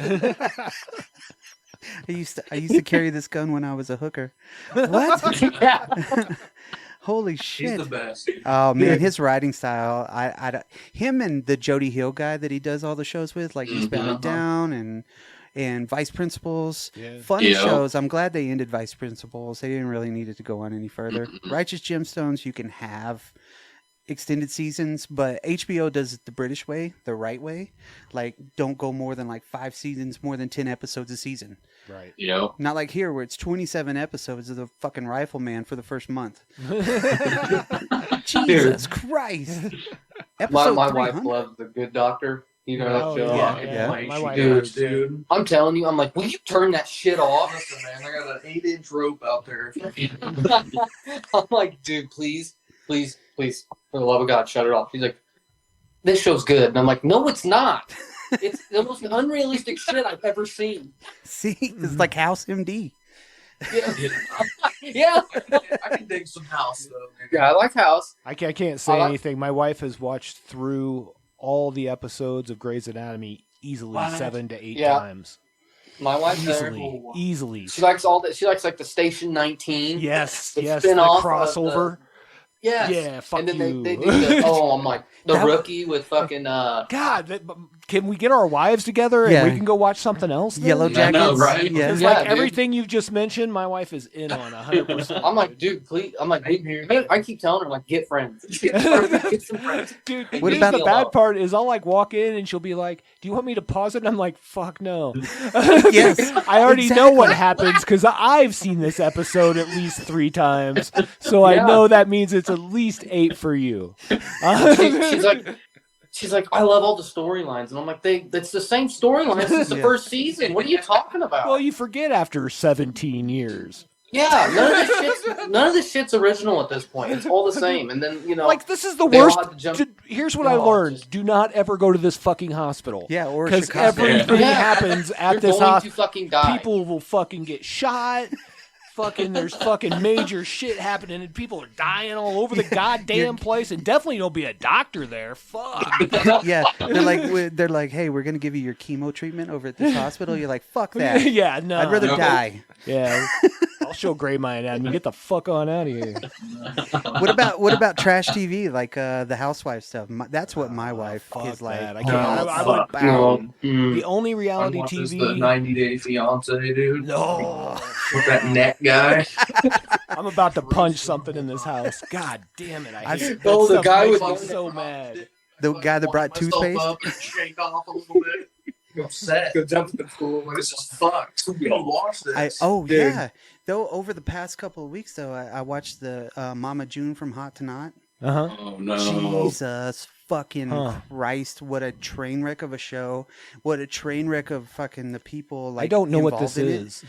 I used to carry this gun when I was a hooker. What? Yeah. Holy He's shit. the best. Dude. Oh man, his writing style, him and the Jody Hill guy that he does all the shows with, like Eastbound and Down and Vice Principals. Yeah. Funny Yeah. shows. I'm glad they ended Vice Principals. They didn't really need it to go on any further. Righteous Gemstones, you can have extended seasons, but HBO does it the British way, the right way. Like, don't go more than like 5 seasons, more than 10 episodes a season. Right. Yep. Not like here where it's 27 episodes of the fucking Rifleman for the first month. Jesus Christ. My Episode wife 300. loves The Good Doctor. You know Oh, that show? yeah. My wife Dude, does. dude. I'm telling you, I'm like, will you turn that shit off? Listen, man, I got an 8-inch rope out there. I'm like, dude, please, please, please, for the love of God, shut it off. She's like, this show's good. And I'm like, no, it's not. It's the most unrealistic shit I've ever seen. See, it's like House MD. Yeah. Yeah. I can dig some house though. Man. Yeah, I like House. I can't say anything. My wife has watched through all the episodes of Grey's Anatomy easily What? 7 to 8 Yeah. times. My wife's there. Easily. She likes all that. She likes like the Station 19. Yes, The yes, the spin-off of crossover. Yes. Yeah, fuck and then you. they do the, I'm like, the That- rookie with fucking, God, can we get our wives together and Yeah. we can go watch something else? Then? Yellow Yeah, I know, Jackets. right? Yeah. Because Yeah, like dude. everything you've just mentioned, my wife is in on 100%. I'm like, dude, please. I'm like, I keep telling her, like, get friends. Get some friends. Dude, What here's about the the- bad part is I'll like walk in and she'll be like, "Do you want me to pause it?" And I'm like, "Fuck no." Yes. I already know what Exactly. happens because I've seen this episode at least 3 times, so I Yeah. know that means it's at least 8 for you. She's like, I love all the storylines, and I'm like, that's the same storyline since the Yeah. first season. What are you talking about? Well, you forget after 17 years. Yeah, none of this shit's original at this point. It's all the same, and then Like this is the they all worst. have to jump- Here's what I No, learned: just- do not ever go to this fucking hospital. Yeah, or because Chicago. everything Yeah. happens at You're this going hospital. to fucking die. People will fucking get shot. Fucking, there's fucking major shit happening, and people are dying all over the goddamn place. And definitely don't be a doctor there. Fuck. Yeah, they're like, hey, we're gonna give you your chemo treatment over at this hospital. You're like, fuck that. Yeah, no. I'd rather No. die. Yeah, I'll show Gray my anatomy. Get the fuck on out of here. What about trash TV like the housewife stuff? That's what my wife Fuck is like. that. I can't. I all would- about. the only I reality watch this, TV. the 90 Day Fiance, dude. No, With that net guy. I'm about to punch something in this house. God damn it! I hate it. That Oh, the stuff guy makes with me the- so mad. The guy that brought Wind myself toothpaste. up and shake off a little bit. I'm upset. Go jump to the pool. This is fucked. We don't watch this. Dude. Dude. Though over the past couple of weeks, though, I watched the Mama June from Hot to Not. Uh huh. Oh no. Jesus fucking Huh. Christ! What a train wreck of a show! What a train wreck of fucking the people. Like I don't know what involved this in it. is.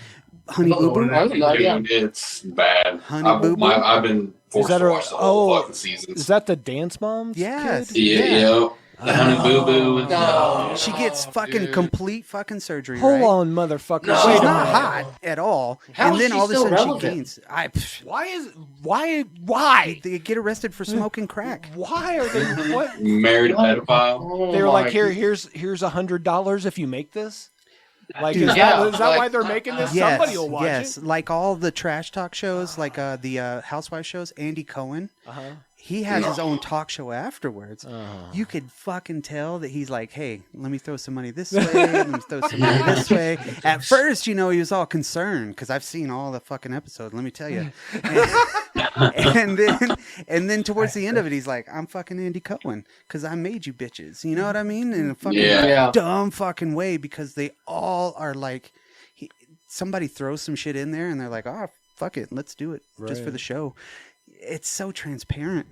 Honey Boo Boo. I don't know, yeah. Dude, it's bad. Honey Boo Boo? I've been forced that to a- watch the whole oh, fucking seasons. Is that the Dance Moms? Yes. kid? Yeah. The Honey Boo Boo. No. She gets fucking dude. complete fucking surgery. Hold right? on, motherfucker. No. Wait She's a not minute. hot at all. How and is then she all of a still sudden relevant? she gains. Why? They get arrested for smoking crack. Why are they? What? Married a pedophile. Oh They were my like, here's $100 if you make this. Like, Dude. is Yeah, that like- why they're making this? Yes, Somebody will watch yes. it. Like all the trash talk shows, like the housewife shows. Andy Cohen, Uh-huh. he has his own talk show afterwards. Uh-huh. You could fucking tell that he's like, hey, let me throw some money this way, let me throw some money this way. At first, he was all concerned because I've seen all the fucking episodes. Let me tell you. And then towards the end of it, he's like, I'm fucking Andy Cohen because I made you bitches. You know what I mean? In a fucking Yeah. dumb fucking way because they all are like, somebody throws some shit in there and they're like, oh, fuck it, let's do it just for Right. the show. It's so transparent.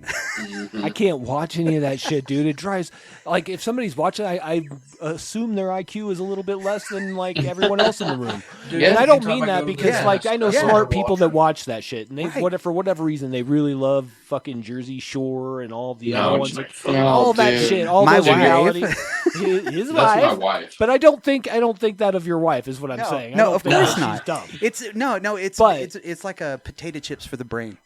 I can't watch any of that shit, dude. It drives like if somebody's watching, I assume their IQ is a little bit less than like everyone else in the room. Yeah, And I you don't talk mean about that going to because the like I know Yeah. smart people that watch that shit, and they Right. for whatever reason they really love fucking Jersey Shore and all the No, other it's ones, my- all that dude. shit, all My those wife. reality. His That's my wife. wife. But I don't think that of your wife is what I'm No, saying. I no, don't of think course that not. She's dumb. It's But- it's like a potato chips for the brain.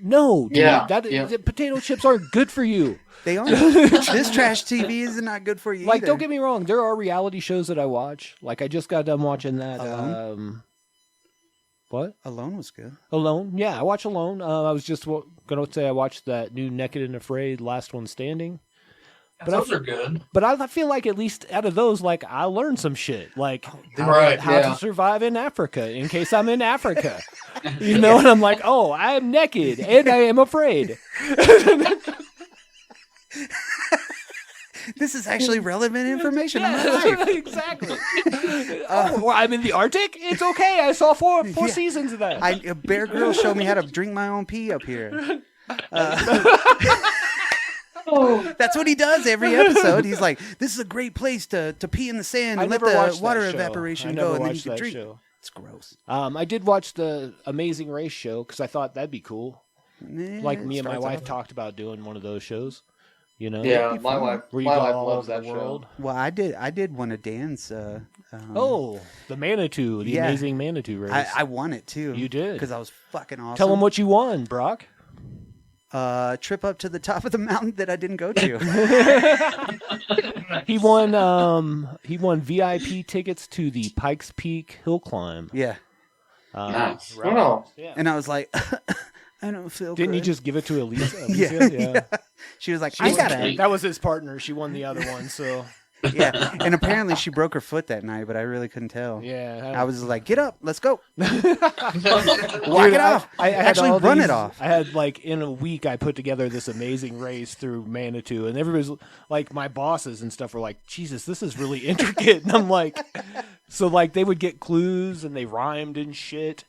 No, dude, Yeah, that yeah. the potato chips aren't good for you. They aren't. This trash TV is not good for you. Like, either. don't get me wrong, there are reality shows that I watch. Like, I just got done watching that. Alone? What? Alone was good. Alone? Yeah, I watch Alone. I was just gonna say I watched that new Naked and Afraid, Last One Standing. But Those are good. But I feel like at least out of those, like I learned some shit, like Right, how yeah. to survive in Africa in case I'm in Africa. You know, and I'm like, oh, I am naked and I am afraid. This is actually relevant information in my life. Exactly. Oh, well, I'm in the Arctic. It's okay. I saw four Yeah. seasons of that. Bear Grylls showed me how to drink my own pee up here. That's what he does every episode. He's like, "This is a great place to pee in the sand I and let never watched the that water show. evaporation I go, never and then you watched can that drink." show. It's gross. I did watch the Amazing Race show because I thought that'd be cool. Like It me and my starts wife off- talked about doing one of those shows. You know? Yeah, my wife. Where you My go wife all loves over that the world. show. Well, I did one of Dan's. Oh, the Manitou, the Yeah. Amazing Manitou race. I won it too. You did. because I was fucking awesome. Tell them what you won, Brock. Trip up to the top of the mountain that I didn't go to. He won VIP tickets to the Pikes Peak hill climb. Yeah, Nice. Right. Oh, Yeah. and I was like, I don't feel Didn't you good. just give it to Elisa? Yeah. She was like, I gotta. That was his partner. She won the other one, so Yeah. And apparently she broke her foot that night, but I really couldn't tell. yeah. I was just like, get up, let's go. Walk Dude, it off. I had Actually, all run these- it off. I had like in a week, I put together this amazing race through Manitou, and everybody's like, my bosses and stuff were like, Jesus, this is really intricate. And I'm like, so like they would get clues and they rhymed and shit.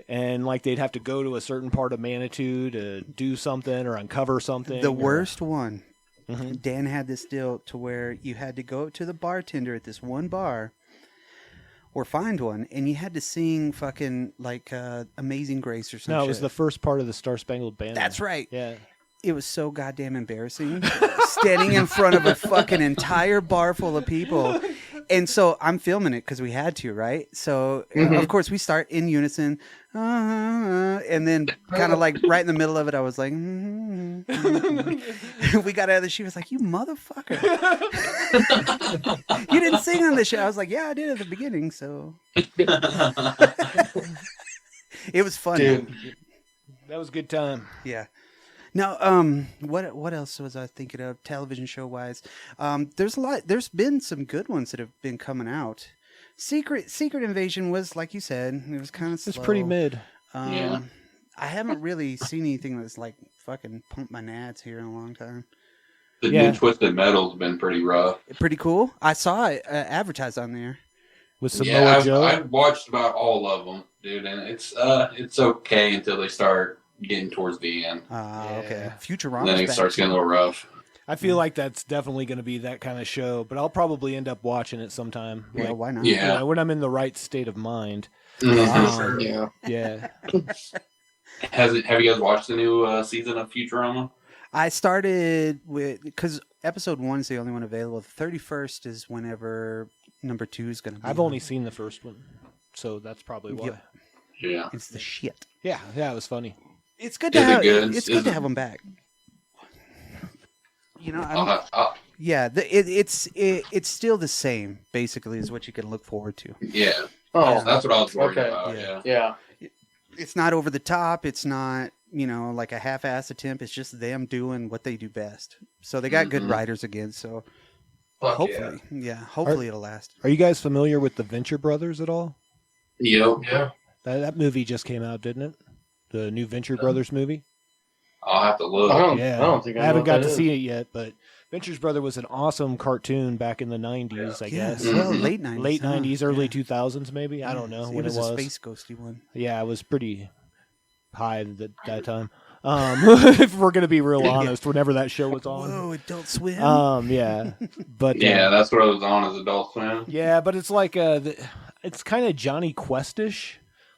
And like they'd have to go to a certain part of Manitou to do something or uncover something. The or- worst one. Mhm. Dan had this deal to where you had to go up to the bartender at this one bar or find one, and you had to sing fucking like Amazing Grace or something. No, it was the first part of the Star Spangled Banner. That's right. Yeah. It was so goddamn embarrassing standing in front of a fucking entire bar full of people. And so I'm filming it because we had to, right? So, of course, we start in unison. And then kind of like right in the middle of it, I was like, we got out of the She was like, you motherfucker. You didn't sing on this show. I was like, yeah, I did at the beginning. So it was fun. Dude. That was a good time. Yeah. Now, what else was I thinking of television show wise? There's a lot. There's been some good ones that have been coming out. Secret Invasion was, like you said, it was kind of slow. It's pretty mid. Yeah. I haven't really seen anything that's like fucking pumped my nads here in a long time. The Yeah. new Twisted Metal's been pretty rough. Pretty cool. I saw it advertised on there. With Samoa Yeah, Joe. I've watched about all of them, dude, and it's okay until they start getting towards the end. Okay. And Futurama's then it back, starts getting a too. little rough. I feel like that's definitely going to be that kind of show, but I'll probably end up watching it sometime. Yeah, Like, why not? Yeah. you know, when I'm in the right state of mind. Mhm. Yeah. Yeah. Have you guys watched the new season of Futurama? I started with, because episode 1 is the only one available. The 31st is whenever number 2 is going to be. I've only seen the first one, so that's probably why. Yep. Yeah. It's the shit. Yeah, it was funny. It's good to Is it have. good? It's Is good to it- have them back. You know, I'll- yeah, it's still the same. Basically, is what you can look forward to. yeah. Oh, That's what I was worried okay. about. Yeah. Yeah. Yeah. It's not over the top. It's not, like a half-ass attempt. It's just them doing what they do best. So they got good Mhm. writers again. So Fuck hopefully, hopefully it'll last. Are you guys familiar with the Venture Brothers at all? Yep. Yeah. That movie just came out, didn't it? The new Venture Brothers movie? I'll have to look. I don't Yeah. think I haven't know got what to that see it yet, but Venture's Brother was an awesome cartoon back in the 90s, I guess. Well, Mhm. late 90s. Late huh? 90s, early Yeah. 2000s, maybe. I don't know It when was it was. a space ghosty one. Yeah, it was pretty high that time. If we're gonna be real honest, whenever that show was on. Whoa, Adult Swim. Yeah, but Yeah, that's what I was on as Adult Swim. yeah, but it's like it's kind of Johnny Questish,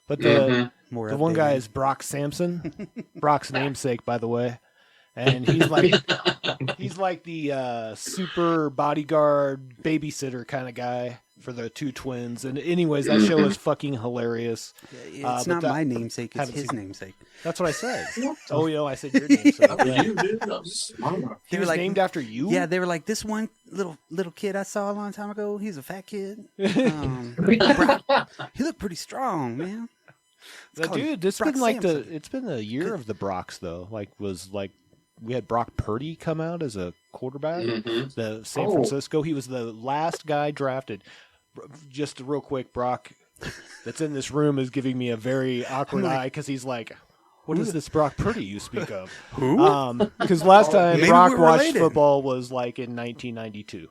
but the Mhm. More the one updated. guy is Brock Sampson, Brock's namesake, by the way, and he's like the super bodyguard babysitter kind of guy for the two twins. And anyways, that show is fucking hilarious. It's but not that- my namesake. It's haven't his seen- namesake. That's what I said. Oh, I said your namesake. Yeah. You, dude. I'm smart. He were was like- named after you. Yeah, they were like, this one little kid I saw a long time ago. He's a fat kid. He looked pretty strong, man. Let's call him Dude, it's Brock been like Sampson. it's been the year of the Brocks though. We had Brock Purdy come out as a quarterback. Mhm. The San Oh. Francisco. He was the last guy drafted. Just real quick, Brock, that's in this room is giving me a very awkward eye because he's like, "What is this Brock Purdy you speak of?" Who? Because last time Maybe Brock we're watched related. football was like in 1992.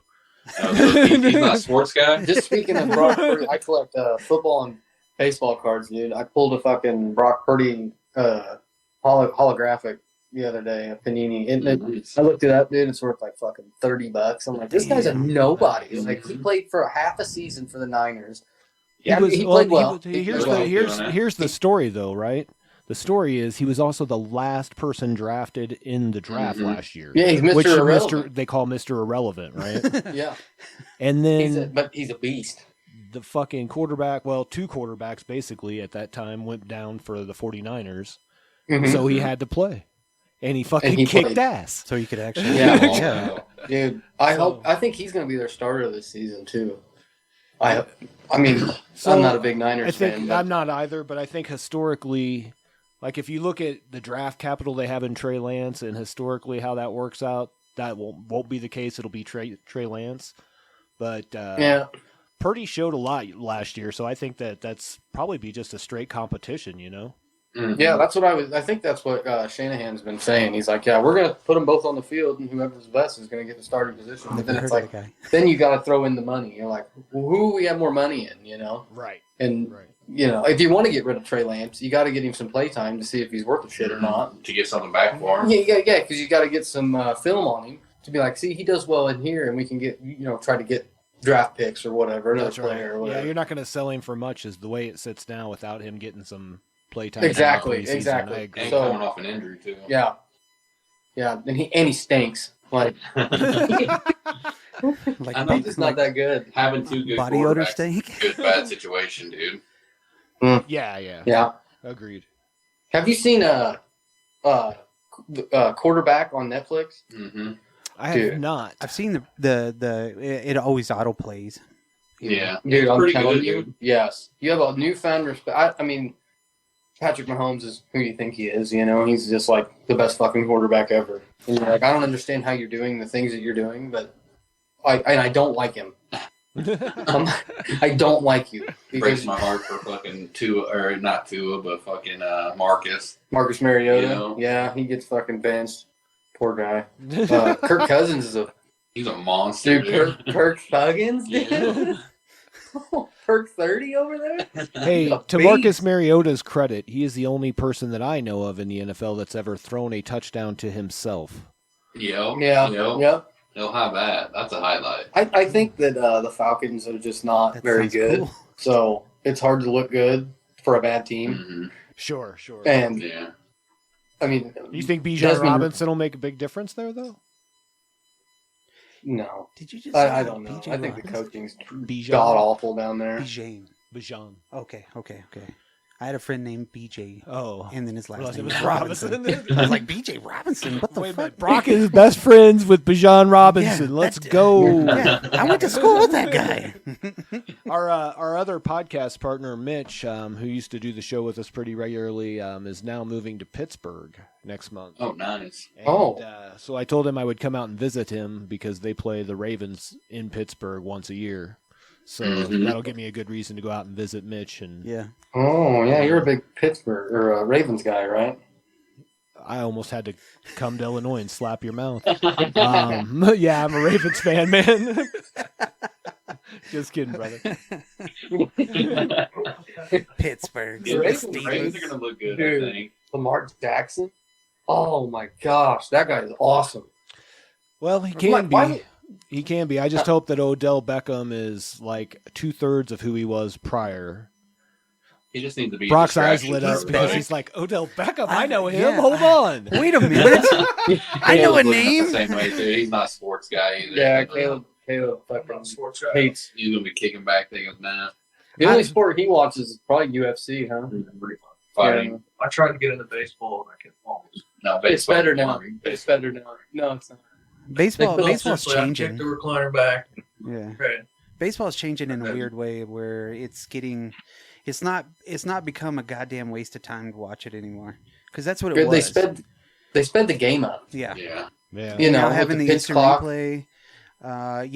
Oh, so he's not a sports guy? Just speaking of Brock Purdy, I collect football and baseball cards, dude. I pulled a fucking Brock Purdy holographic the other day, a Panini. I looked it up, dude. It's worth like fucking $30. I'm like, this guy's a nobody. Like, he played for half a season for the Niners. Yeah, he played well. Here's the story though, right? The story is he was also the last person drafted in the draft last year. Yeah, he's Mr. Which Irrelevant. they call Mr. Irrelevant, right? Yeah, And then but he's a beast. the fucking quarterback, well, two quarterbacks basically at that time went down for the 49ers. Mhm. So he had to play. And he fucking And he kicked played. ass. So you could actually. Yeah. yeah. Dude, I think he's going to be their starter this season too. I mean, So, I'm not a big Niners I think fan. But I'm not either, but I think historically Like if you look at the draft capital they have in Trey Lance and historically how that works out, that won't be the case. It'll be Trey Lance. But Yeah. Purdy showed a lot last year, so I think that's probably be just a straight competition, you know? Mhm. Yeah, that's what I think that's what Shanahan's been saying. He's like, yeah, we're going to put them both on the field, and whoever's best is going to get the starting position. But then Never it's heard like, that guy. then you got to throw in the money. You're like, well, who we have more money in, you know? Right. And, Right. you know, if you want to get rid of Trey Lance, you got to get him some play time to see if he's worth a shit or not. To get something back for him. Yeah, because you got to get some film on him to be like, see, he does well in here, and we can get, try to get draft picks or whatever, another That's right. player or whatever. Yeah, you're not going to sell him for much is the way it sits now without him getting some playtime. Exactly, in the preseason. exactly. I agree. And So- coming off an injury too. Yeah. Yeah, and he stinks. Like, Like, I'm he's not that good. Having two good body odor quarterbacks, stink. good bad situation, dude. Yeah. Yeah. Agreed. Have you seen a quarterback on Netflix? Mm-hmm. I Dude. have not. I've seen it always auto plays. Yeah. Dude, I'm Pretty telling good, you, dude. yes. You have a newfound respect. I mean, Patrick Mahomes is who you think he is, He's just like the best fucking quarterback ever. And you're like, I don't understand how you're doing the things that you're doing, but I don't like him. I don't like you. Breaks Because my heart for fucking Tua, or not Tua, but fucking Marcus. Marcus Mariota, Yeah. yeah, he gets fucking benched. Poor guy. Kirk Cousins is a He's a monster, dude. dude. Kirk Thuggins, dude. Yeah. Kirk 30 over there. Hey, A to beast. Marcus Mariota's credit, he is the only person that I know of in the NFL that's ever thrown a touchdown to himself. Yo. Yeah, Yo. yep. He'll have that. That's a highlight. I think that the Falcons are just not That very sounds good, cool. so it's hard to look good for a bad team. Mm-hmm. Sure. And Yeah. I mean, You think Bijan Desmond- Robinson will make a big difference there, though? no, Did you just? say I don't know. BJ I think the Robinson? coaching's Bijan. god awful down there. Bijan. Bijan. Okay. I had a friend named BJ, Oh. and then his last Well, name it was was Robinson. Robinson. I was like, BJ Robinson? What the Wait a fuck? minute. Brock is best friends with Bijan Robinson. Yeah, Let's that's- go. Yeah, I went to school with that guy. Our other podcast partner, Mitch, who used to do the show with us pretty regularly, is now moving to Pittsburgh next month. Oh, nice. And, so I told him I would come out and visit him because they play the Ravens in Pittsburgh once a year. So Mhm. that'll give me a good reason to go out and visit Mitch. And Yeah. Oh yeah, you're a big Pittsburgh or Ravens guy, right? I almost had to come to Illinois and slap your mouth. Yeah, I'm a Ravens fan, man. Just kidding, brother. Pittsburgh. Yeah, the Ravens- Ravens are going to look good, Dude. I think. Lamar Jackson. Oh my gosh, that guy is awesome. Well, he can Why- be. He can be. I just hope that Odell Beckham is like 2/3 of who he was prior. He just needs to be a Brock's eyes distraction lit for up because everybody. he's like, Odell Beckham, I know him. Yeah, Hold on. Wait a minute. I know a Caleb looks name. The same way too. He's not a sports guy either. Yeah, Caleb fucking Sports guy. hates. He's gonna be kicking back, thinking, nah, The only sport he watches is probably UFC, huh? fighting. I tried to get into baseball and I can't almost. No, It's baseball. better now. It's better now. No, it's not. Baseball's Essentially, I kicked changing. the recliner back. Yeah. Okay. Baseball's changing in a weird way where it's not become a goddamn waste of time to watch it anymore. Because that's what it Good, was. they sped the game up. Yeah. Yeah. Yeah. You know, Now with having the the pitch instant clock. replay. You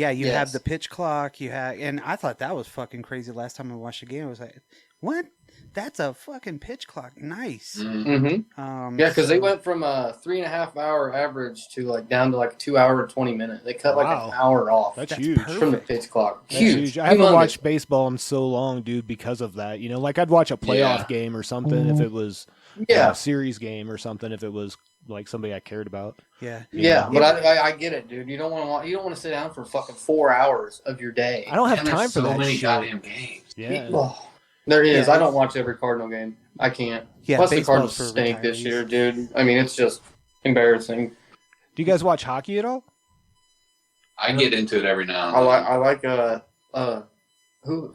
have Yes. the pitch clock. And I thought that was fucking crazy. Last time I watched the game, I was like, "What? That's a fucking pitch clock. Nice." Mhm. Mm-hmm. Yeah, because they so- went from a 3.5 hour average to like down to like 2 hour and 20 minutes. They cut like Wow. an hour off That's That's huge. perfect. from the pitch clock. That's Huge. I haven't Humongous. watched baseball in so long, dude, because of that. You know, like I'd watch a playoff Yeah. game or something if it was Yeah. a series game or something if it was like somebody I cared about. Yeah. Yeah, but I get it, dude. You don't want to sit down for fucking 4 hours of your day. I don't have And there's time for so that many shit. goddamn games. Yeah. Oh, there is. Yeah. I don't watch every Cardinal game. I can't. Yeah, Plus the baseball's Cardinals for stink this retirees. year, dude. I mean, it's just embarrassing. Do you guys watch hockey at all? I get into it every now and I then. like who?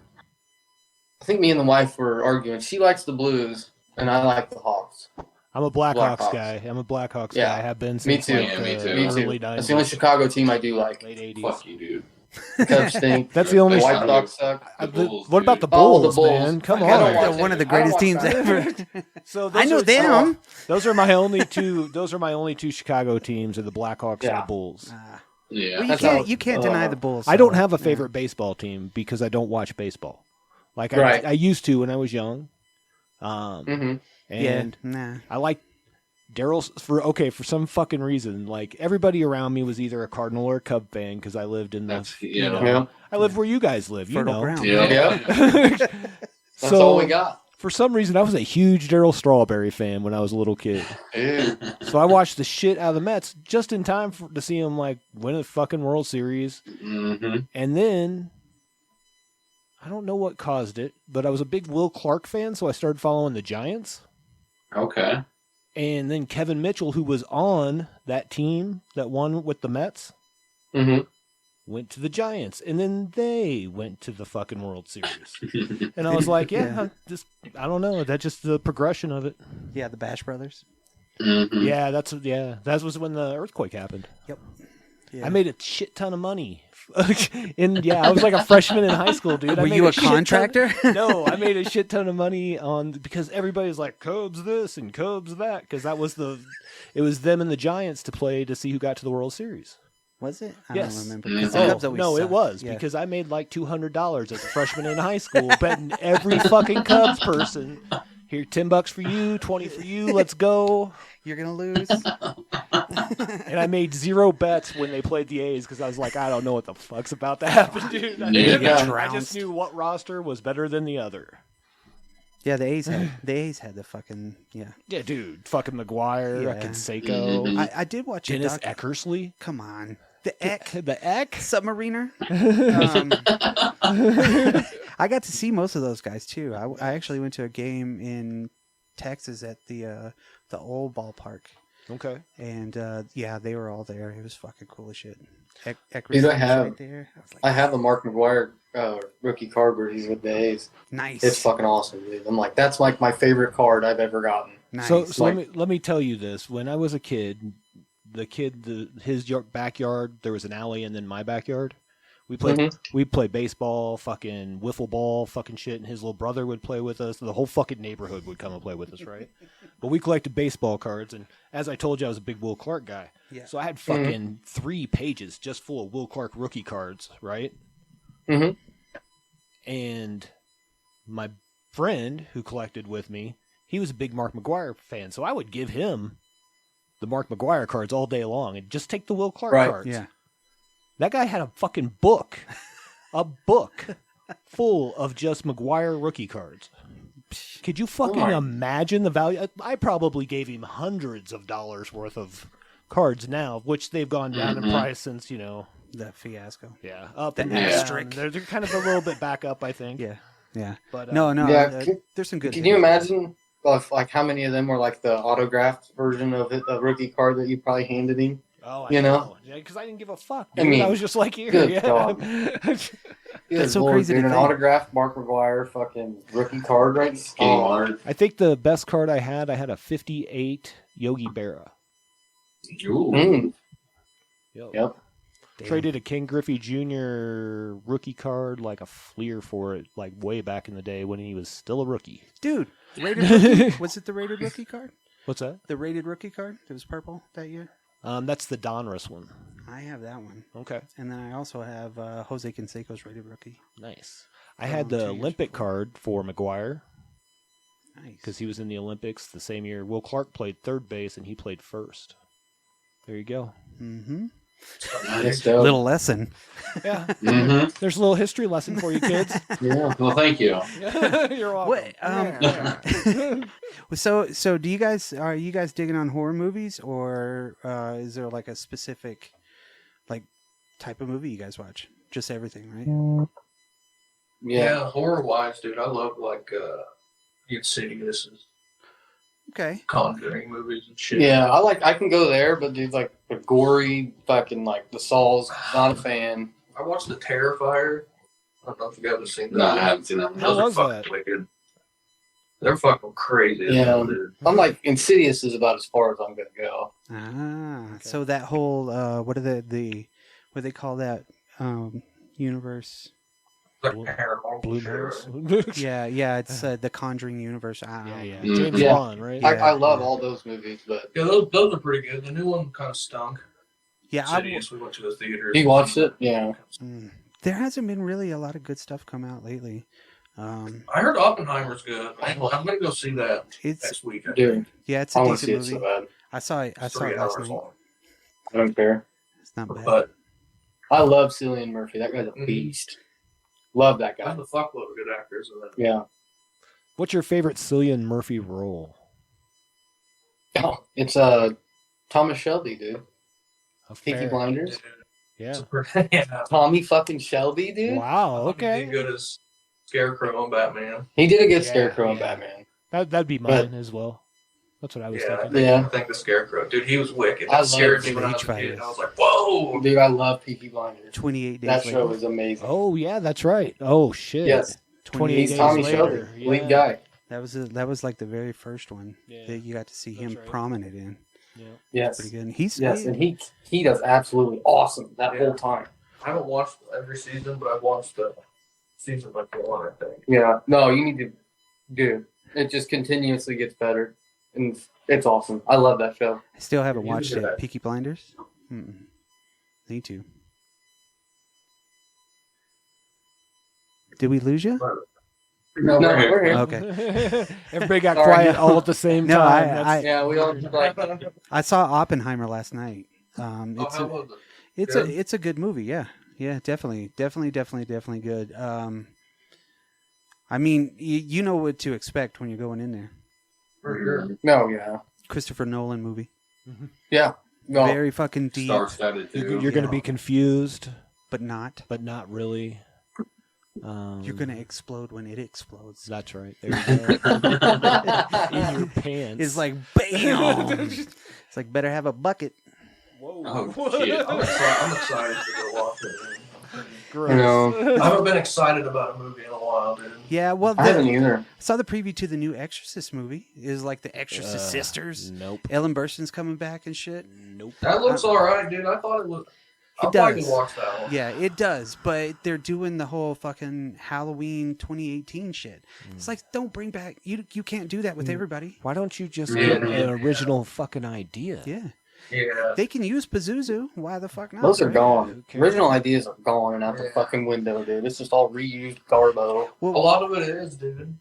I think me and the wife were arguing. She likes the Blues, and I like the Hawks. I'm a Blackhawks Blackhawks. guy. I'm a Blackhawks Yeah. guy. I have been Me since too. like, Yeah, me too. Me too. early 90s, That's the only Chicago team I do like. late 80s. Fuck you, dude. Cubs stink. That's the only. The White Sox suck. What about the Oh, the Bulls, Bulls. man? Come I don't on. watch One of the I don't greatest watch teams that. ever. So I know are, them. Those are my only two. Those are my only two Chicago teams: are the Blackhawks and Yeah. the Bulls. Yeah. Well, That's you can't deny the Bulls. I don't so, have a yeah. favorite baseball team because I don't watch baseball. Like Right. I used to when I was young. Mm-hmm. And Nah. I like Daryl's for some fucking reason. Like everybody around me was either a Cardinal or a Cub fan because I lived in the. That's, you you know, know. Yeah. I lived where you guys live. You Fertile know. ground. Yeah. Yeah. That's So- all we got. For some reason, I was a huge Daryl Strawberry fan when I was a little kid. Dude. So I watched the shit out of the Mets just in time to see them like win a fucking World Series. Mm-hmm. And then I don't know what caused it, but I was a big Will Clark fan, so I started following the Giants. Okay. And then Kevin Mitchell, who was on that team that won with the Mets, Mm-hmm. went to the Giants, and then they went to the fucking World Series. And I was like, I don't know, that's just the progression of it. Yeah, the Bash Brothers. Mm-hmm. Yeah, that was when the earthquake happened. Yep. Yeah. I made a shit ton of money. I was like a freshman in high school, dude. I Were made you a shit ton- contractor? No, I made a shit ton of money because everybody was like Cubs this and Cubs that because it was them and the Giants to play to see who got to the World Series. Was it? I Yes. don't remember. Mm. 'Cause the Cubs always No, it sucked. was Yeah. because I made like $200 as a freshman in high school betting every fucking Cubs person. Here, $10 for you, 20 for you. Let's go. You're gonna lose. And I made 0 bets when they played the A's because I was like, I don't know what the fuck's about to happen, dude. I Yeah. just knew what roster was better than the other. Yeah, the A's had the fucking yeah. Yeah, dude. Fucking McGuire, Yeah. Canseco, Mhm. I did watch a Dennis doc. Eckersley. Come on, the Eck The Eck? Submariner. I got to see most of those guys too. I actually went to a game in Texas at the old ballpark, Okay. and they were all there. It was fucking cool as shit. Dude, I have- right there. I was like, I have the Mark McGuire rookie card where he's with the A's. nice. It's fucking awesome, dude. I'm like, that's like my favorite card I've ever gotten. nice. So Like- let me tell you this. When I was a kid, his backyard, there was an alley, and then my backyard. We played baseball, fucking wiffle ball, fucking shit, and his little brother would play with us. The whole fucking neighborhood would come and play with us, right? But we collected baseball cards, and as I told you, I was a big Will Clark guy. Yeah. So I had fucking 3 pages just full of Will Clark rookie cards, right? Mhm. And my friend who collected with me, he was a big Mark McGuire fan, so I would give him the Mark McGuire cards all day long and just take the Will Clark Right. cards. yeah. That guy had a fucking book, full of just McGuire rookie cards. Could you fucking imagine the value? I probably gave him hundreds of dollars worth of cards now, which they've gone down in price since, The fiasco. up The and down. asterisk. They're kind of a little bit back up, I think. Yeah. Yeah. But No. Yeah, There's some good. Can you imagine like how many of them were like the autographed version of a rookie card that you probably handed him? Oh, I You know? because I didn't give a fuck. I Dude. I mean, was just like, here, good yeah. God. That's so Lord, crazy to dude, an think. autographed Mark McGuire fucking rookie card, right? Kmart. I think the best card I had a 58 Yogi Berra. Ooh. Mm, Yep. yep. Damn. Traded a King Griffey Jr. rookie card like a fleer for it, like way back in the day when he was still a rookie. Dude, rated rookie? Was it the rated rookie card? What's that? The rated rookie card? It was purple that year? That's the Donruss one. I have that one. Okay, And then I also have Jose Canseco's rated rookie. nice. I had the 2 years Olympic before. card for McGuire Nice. because he was in the Olympics the same year. Will Clark played third base and he played first. There you go. Mm-hmm. That's dope. Little lesson. Yeah, Mm-hmm. there's a little history lesson for you kids. Yeah. Well, thank you. You're welcome. What, Yeah. So do you guys are you guys digging on horror movies, or is there like a specific like type of movie you guys watch? Just everything, right? Yeah, horror wise, dude, I love like Insidious and Okay. Conjuring movies and shit. Yeah, I can go there, but dude, like the gory fucking like the Saws, not a fan. I watched The Terrifier. I don't know if you guys have seen that. No, I haven't seen that one. How Those are was fucking that? wicked. They're fucking crazy. as Yeah. hell, dude. I'm like Insidious is about as far as I'm gonna go. So that whole what are what do they call that? universe. Like paranormal Bloomhouse. shit. Yeah, it's the Conjuring universe. I don't know. Yeah. Mm. James Yeah. Wan, right? Yeah. I love all those movies, but Yeah, those are pretty good. The new one kind of stunk. Yeah, Insidious, we went to the theater. you watched it? Yeah. there hasn't been really a lot of good stuff come out lately. I heard Oppenheimer's good. I'm gonna go see that It's next week. I Dude, think. yeah, it's a I want to decent see it movie. so bad. I saw it. I It's saw it 3 last hours night. long. I don't care. It's not bad. But I love Cillian Murphy. That guy's a beast. Love that guy. there's a fuckload of good actors in that. Yeah. What's your favorite Cillian Murphy role? Oh, it's Thomas Shelby, dude. Peaky Fair. Blinders. Yeah. Yeah. Tommy fucking Shelby, dude. Wow. He Okay. did good as Scarecrow and Batman. He did a good Yeah, Scarecrow and yeah. Batman. That'd be mine as well. That's what I was Yeah, thinking. Yeah. I think the Scarecrow, dude, he was wicked. I That scared love me when I was a Stage kid. Fighters. I was like, whoa. Dude, I love Peaky Blinders. 28 days That later. show is amazing. Oh yeah, that's right. Oh shit. Yes. 28 He's days Tommy later. Shelby, Yeah. lead guy. That was like the very first one Yeah. that you got to see him That's right. prominent in. Yeah. Yes. Pretty good. And he's Yes, and he does absolutely awesome that Yeah. whole time. I haven't watched every season, but I've watched the season like one, I think. Yeah. No, you need to, dude. It just continuously gets better, and it's awesome. I love that show. I still haven't You watched did it. that. Peaky Blinders. Need to. Did we lose you? No, No, we're here. we're here. Okay. Everybody got Sorry. quiet all at the same No, time. I- That's- Yeah, we all just like. I saw Oppenheimer last night. Oh, It's how a, was it? it's Good? a it's a good movie. Yeah, definitely good. I mean, you know what to expect when you're going in there. For sure. No, yeah, Christopher Nolan movie. yeah. No, Very fucking deep, Star-studded too. You're going to be confused, but not. but not really. You're gonna explode when it explodes. That's right. There you go. In your pants. It's like bam. It's like better have a bucket. Oh shit! I'm excited to go watch it. gross. you know, I haven't been excited about a movie in a while, dude. Yeah, well, I haven't either. I saw the preview to the new Exorcist movie. It was like the Exorcist sisters. Nope. Ellen Burstyn's coming back and shit. Nope. That looks alright, dude. I thought it looked. I'll It probably does. watch that one. Yeah, it does, but they're doing the whole fucking Halloween 2018 shit. It's like, don't bring back you can't do that with everybody. Why don't you just Yeah. get an original fucking idea? Yeah. Yeah. They can use Pazuzu. Why the fuck not? Those are right? gone. cares? Original ideas are gone and out the Yeah. fucking window, dude. It's just all reused garbo. A Well, lot of it is, dude.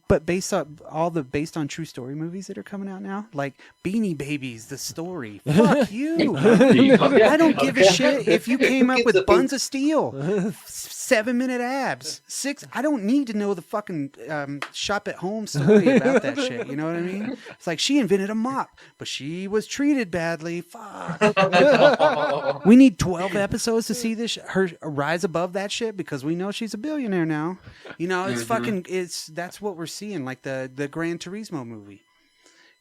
but based on true story movies that are coming out now, like Beanie Babies, the story. Fuck you. I don't give a shit if you came up with Buns of Steel, 7-minute abs, 6. I don't need to know the fucking shop at home story about that shit. You know what I mean? It's like she invented a mop, but she was treated badly. Fuck. We need 12 episodes to see this her rise above that shit because we know she's a billionaire now. You know, it's fucking. That's what we're seeing, like the Gran Turismo movie.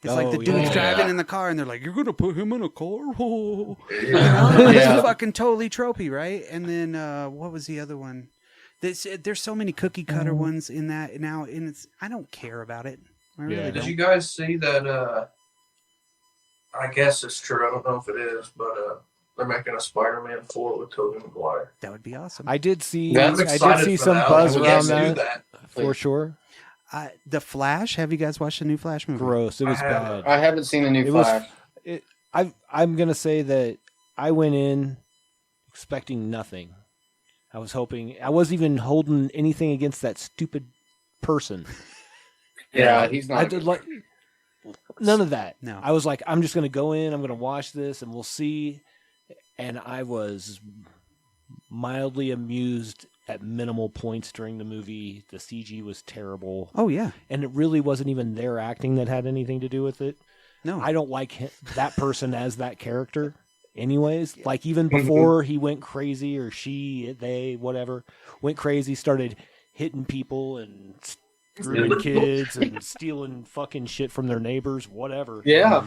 It's like the Oh, dude's yeah. driving in the car, and they're like, "You're gonna put him in a car?" Oh. Yeah. It's fucking totally tropey, right? And then what was the other one? There's so many cookie cutter ones in that now, and I don't care about it. I really Yeah. Did don't. you guys see that? I guess it's true. I don't know if it is, but they're making a Spider-Man 4 with Tobey Maguire. That would be awesome. I did see. I'm I did excited see for some that. buzz We around can't do that, for sure. The Flash. Have you guys watched the new Flash movie? Gross. It was I haven't. bad. I haven't seen the new It was- Flash. I'm gonna say that I went in expecting nothing. I was hoping. I wasn't even holding anything against that stupid person. Yeah, he's not. I did like none of that. No. I was like, I'm just gonna go in. I'm gonna watch this, and we'll see. And I was mildly amused at minimal points during the movie. The CG was terrible, Oh yeah. and it really wasn't even their acting that had anything to do with it. No. I don't like that person as that character. Anyways, like even before he went crazy, or she, they, whatever, went crazy, started hitting people and screwing kids and stealing fucking shit from their neighbors, whatever. Yeah.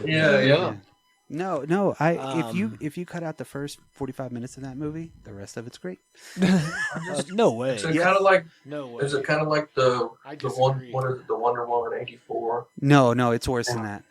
No. If you cut out the first 45 minutes of that movie, the rest of it's great. No way. Is it kind of like? No way. Is it kind of like the I one? disagree. What is it? The Wonder Woman '84? No, it's worse than that.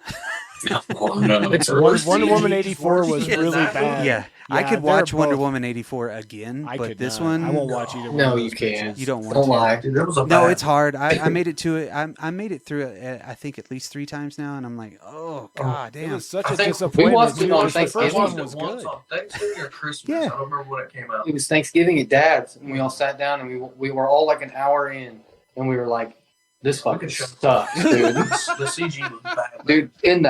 Oh, no. It's worse. Wonder Woman CG, 84 worse was than really that bad. one. Yeah, I Yeah, could they're watch Wonder both- Woman 84 again, I but could this not. one I won't watch either one. No, of you those can't. bitches. you don't want Don't to. lie. Dude, that was a No, bad it's hard. I made it to it. I made it through it. I think at least 3 times now, and I'm like, oh god It damn. was such I a think we disappointment. watched it too, on 'cause the first Thanksgiving. one watched was it once good. on Thanksgiving or Christmas. Yeah. I don't remember when it came out. It was Thanksgiving at Dad's, and we all sat down, and we were all like an hour in, and we were like, "This fucking sucks, dude." The CG was bad. Dude, in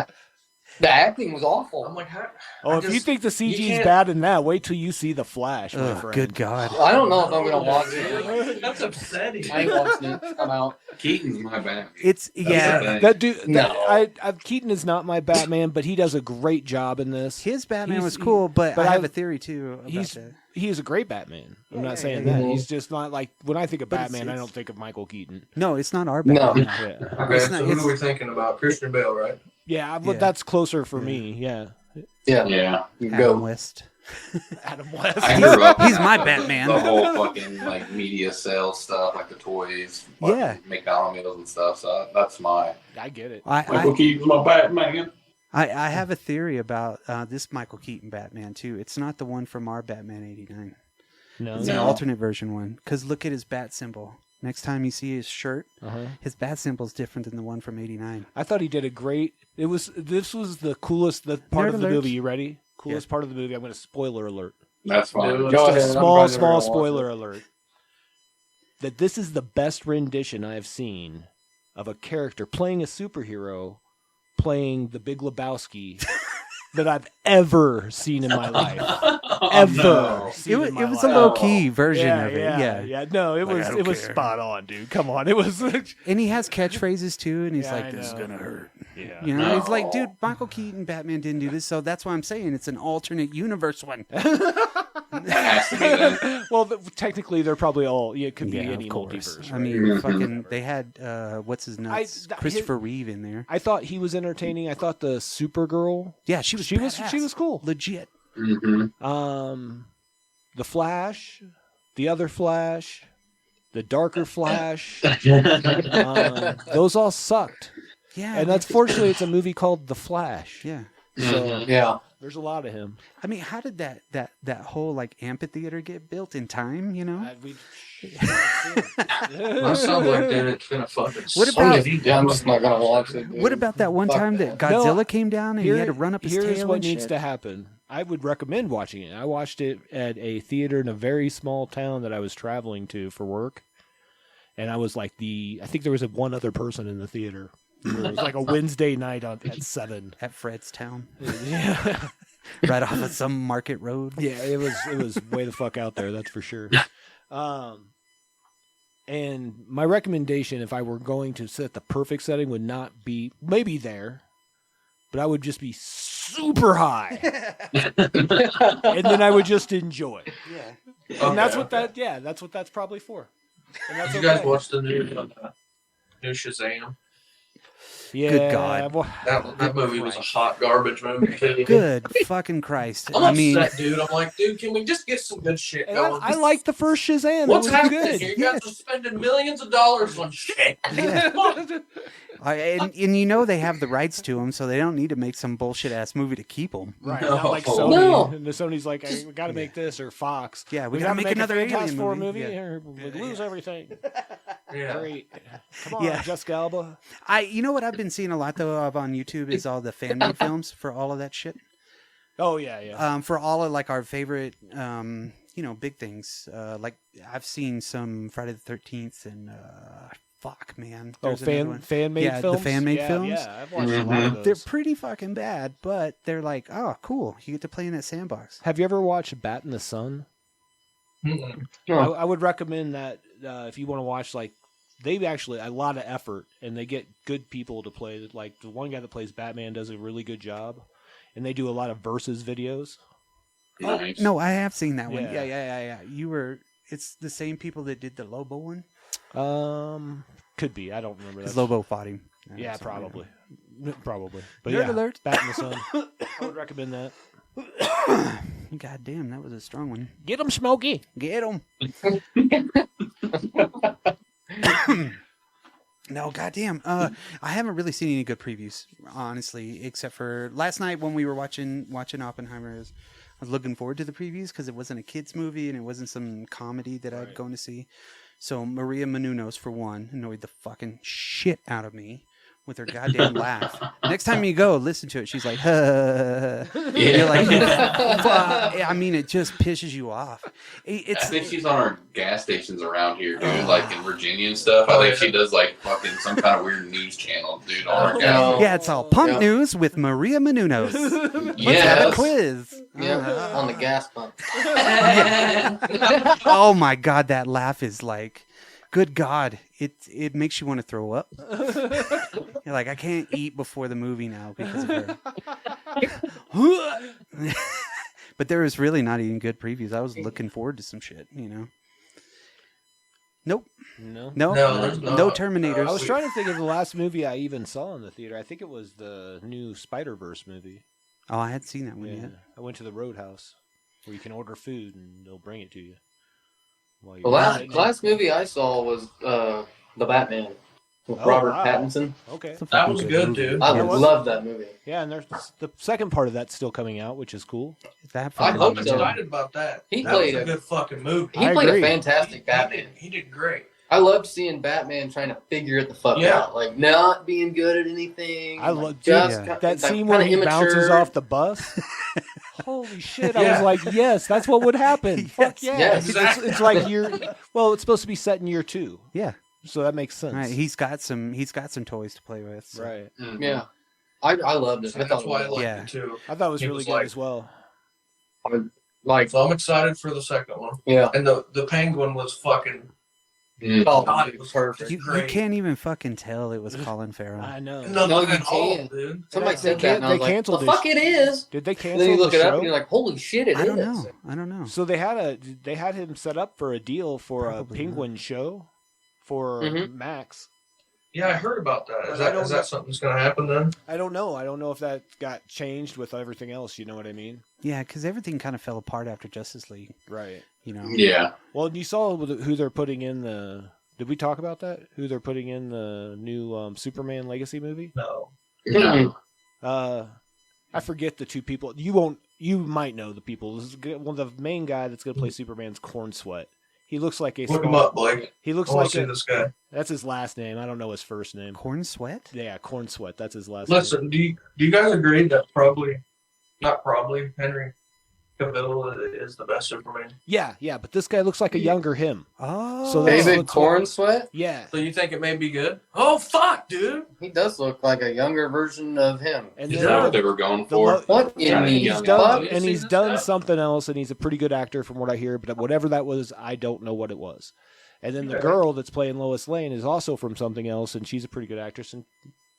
the acting was awful. I'm like, how? Oh, I if you just- think the CG is can't- bad in that, wait till you see the Flash, my Oh, friend. good god. I don't know if I'm gonna watch it. That's upsetting. I ain't watching it. I'm out. Keaton's my Batman. It's That's yeah. the thing. That dude, No. Keaton is not my Batman, but he does a great job in this. His Batman He's- was cool, but but I have I- a theory too about He's that. he is a great Batman. I'm Yeah, not saying yeah, that. yeah. He's just not like when I think of But it's- Batman, I it's- don't think of Michael Keaton. No, it's not our No. Batman. Yeah, Okay, It's so not- who it's- are we thinking about? Christian Bale, right? yeah, but Yeah. that's closer for me. Yeah, Yeah, Yeah. Adam go. West. Adam West. I grew up. He's in my the- Batman. The whole fucking like media sales stuff, like the toys, fucking Yeah. McDonald's meals and stuff. So that's my. I get it. I Keaton's my Batman. I have a theory about this Michael Keaton Batman too. It's not the one from our Batman '89. No, It's an alternate version one. Because look at his bat symbol. Next time you see his shirt, his bat symbol is different than the one from '89. I thought he did a great. This was the coolest part Nerd of the alert. movie. You ready? Coolest part of the movie. I'm going to spoiler alert. That's fine. Dude, Go Just ahead, a I'm small probably never gonna watch spoiler it. alert. That this is the best rendition I have seen of a character playing a superhero, playing the Big Lebowski that I've ever seen in my life. Ever. Seen in my It was a life. low key version Yeah, of it. yeah. No, it Like, was I don't it was care. spot on, dude. Come on, it was. And he has catchphrases too, and he's Yeah, like, I "This is know. gonna hurt." Yeah. You know, No. it's like, dude, Michael Keaton Batman didn't do this, so that's why I'm saying it's an alternate universe one. That has to be that. Well, technically, they're probably all. Yeah, it could be Yeah, any of course. multiverse. I right? mean, Mhm. fucking, they had what's his nuts, Christopher Reeve in there. I thought he was entertaining. I thought the Supergirl. Yeah, she was badass. cool. Legit. Mm-hmm. The Flash, the other Flash, the darker Flash. Those all sucked, Yeah, and that's fortunately it's a movie called The Flash. yeah. So Yeah. there's a lot of him. I mean, how did that whole like amphitheater get built in time? You know, That sounds like that it's gonna fucking. What suck. about- Yeah, I'm just not gonna watch it. Dude. what about that one Fuck time that that. Godzilla came down and he had to run up his Here's tail what and needs shit? to happen. I would recommend watching it. I watched it at a theater in a very small town that I was traveling to for work, and I was like I think there was one other person in the theater. It was like a Wednesday night at 7. At Fred's Town, Yeah, right off of some market road. yeah, it was way the fuck out there. That's for sure. And my recommendation, if I were going to set the perfect setting, would not be maybe there, but I would just be super high, and then I would just enjoy. Yeah. And that's Okay, what that's what that's probably for. And that's Did you guys okay. watch the new Shazam? Yeah, Good God. well, That movie was a hot garbage movie too. Good fucking Christ! I'm I mean, upset, dude. I'm like, dude, can we just get some good shit and going? I like the first Shazam. What's it was happening good. here? You guys are spending millions of dollars on shit. and you know they have the rights to them, so they don't need to make some bullshit ass movie to keep them. Right, No. not like Sony. No. And the Sony's like, we got to make this, or Fox. Yeah, we we gotta got to make another a Alien Fantastic Four movie. movie, Yeah. or we lose everything. Yeah. Great. Come on, Yeah. Jessica Alba. You know what I've been seeing a lot though of on YouTube is all the fan made films for all of that shit. Oh yeah, yeah. For all of like our favorite, big things. Like I've seen some Friday the 13th and fuck man. Oh, There's another one. fan made Yeah, the films. fan-made Yeah, films. Yeah, I've watched a lot of those. They're pretty fucking bad, but they're like, oh, cool. You get to play in that sandbox. Have you ever watched Bat in the Sun? Mm-mm. I would recommend that if you want to watch, like, they've actually a lot of effort, and they get good people to play. Like the one guy that plays Batman does a really good job, and they do a lot of versus videos. Nice. No, I have seen that one. Yeah. Yeah. It's the same people that did the Lobo one. Could be. I don't remember. Because That. Lobo fought him. Yeah, Something. probably. But Nerd yeah, alert. Bat in the Sun. I would recommend that. God damn, that was a strong one. Get him, Smokey. No, goddamn. I haven't really seen any good previews, honestly, except for last night when we were watching Oppenheimer. I was looking forward to the previews because it wasn't a kids movie and it wasn't some comedy that I'd go to see. So Maria Menounos, for one, annoyed the fucking shit out of me with her goddamn laugh. Next time you go, listen to it. She's like, huh. And you're like, fuck. I mean, it just pisses you off. I think she's on our gas stations around here, dude, like in Virginia and stuff. I think she does like fucking some kind of weird news channel, dude, on our gas stations. Yeah, it's all pump news with Maria Menounos. Let's have a quiz. Yeah, on the gas pump. Oh my God, that laugh is like, good God, it makes you want to throw up. You're like, I can't eat before the movie now because of her. But there was really not even good previews. I was looking forward to some shit, you know. Nope. No. No Terminators. I was trying to think of the last movie I even saw in the theater. I think it was the new Spider-Verse movie. Oh, I hadn't seen that one yet. I went to the Roadhouse where you can order food and they'll bring it to you. The last movie I saw was The Batman with Robert Pattinson. Okay. That was good, dude. I love that movie. Yeah, and there's the second part of that's still coming out, which is cool. I I'm hope so. excited about that. He That played was a good fucking movie. He played a fantastic Batman. He did great. I loved seeing Batman trying to figure it the fuck out, like not being good at anything. I like, love just that scene where he bounces off the bus. Holy shit! I was like, yes, that's what would happen. Fuck yeah! Yes. It's like it's supposed to be set in year 2. Yeah, so that makes sense. Right. He's got some toys to play with. So. Right. Mm-hmm. Yeah, I loved it. That's why I liked it too. I thought it was really good as well. So I'm excited for the second one. Yeah, and the Penguin was fucking. Oh, God, it was perfect. You can't even fucking tell it was Colin Farrell. I know. No, you can. Dude. Somebody said that, and I was like, canceled the fuck it is. Did they cancel Then you look the it show? up, and you're like, holy shit, it is. I don't know. So they had him set up for a deal for Probably a Penguin show for Max. Yeah, I heard about that. Is that something that's going to happen then? I don't know. I don't know if that got changed with everything else. You know what I mean? Yeah, because everything kind of fell apart after Justice League. Right. You know. Yeah. Well, you saw who they're putting in the. Did we talk about that? Who they're putting in the new Superman Legacy movie? No. I forget the two people. You might know the people. This is one of the main guy that's going to play Superman's Corn Sweat. He looks like a. Look him up, Blake. He looks I wanna like see this guy. That's his last name. I don't know his first name. Corn Sweat? Yeah, Corn Sweat. That's his last Listen, name. do you guys agree that Henry Cavill is the best Superman? Yeah, but this guy looks like a younger him. Oh. So that's David what's- Corn Sweat? Yeah. So you think it may be good? Oh, fuck, dude. He does look like a younger version of him. And Is then that what they were going for? What in Trying to the get he's him done, out. and he's done something else, and he's a pretty good actor from what I hear. But whatever that was, I don't know what it was. And then the girl that's playing Lois Lane is also from something else, and she's a pretty good actress, and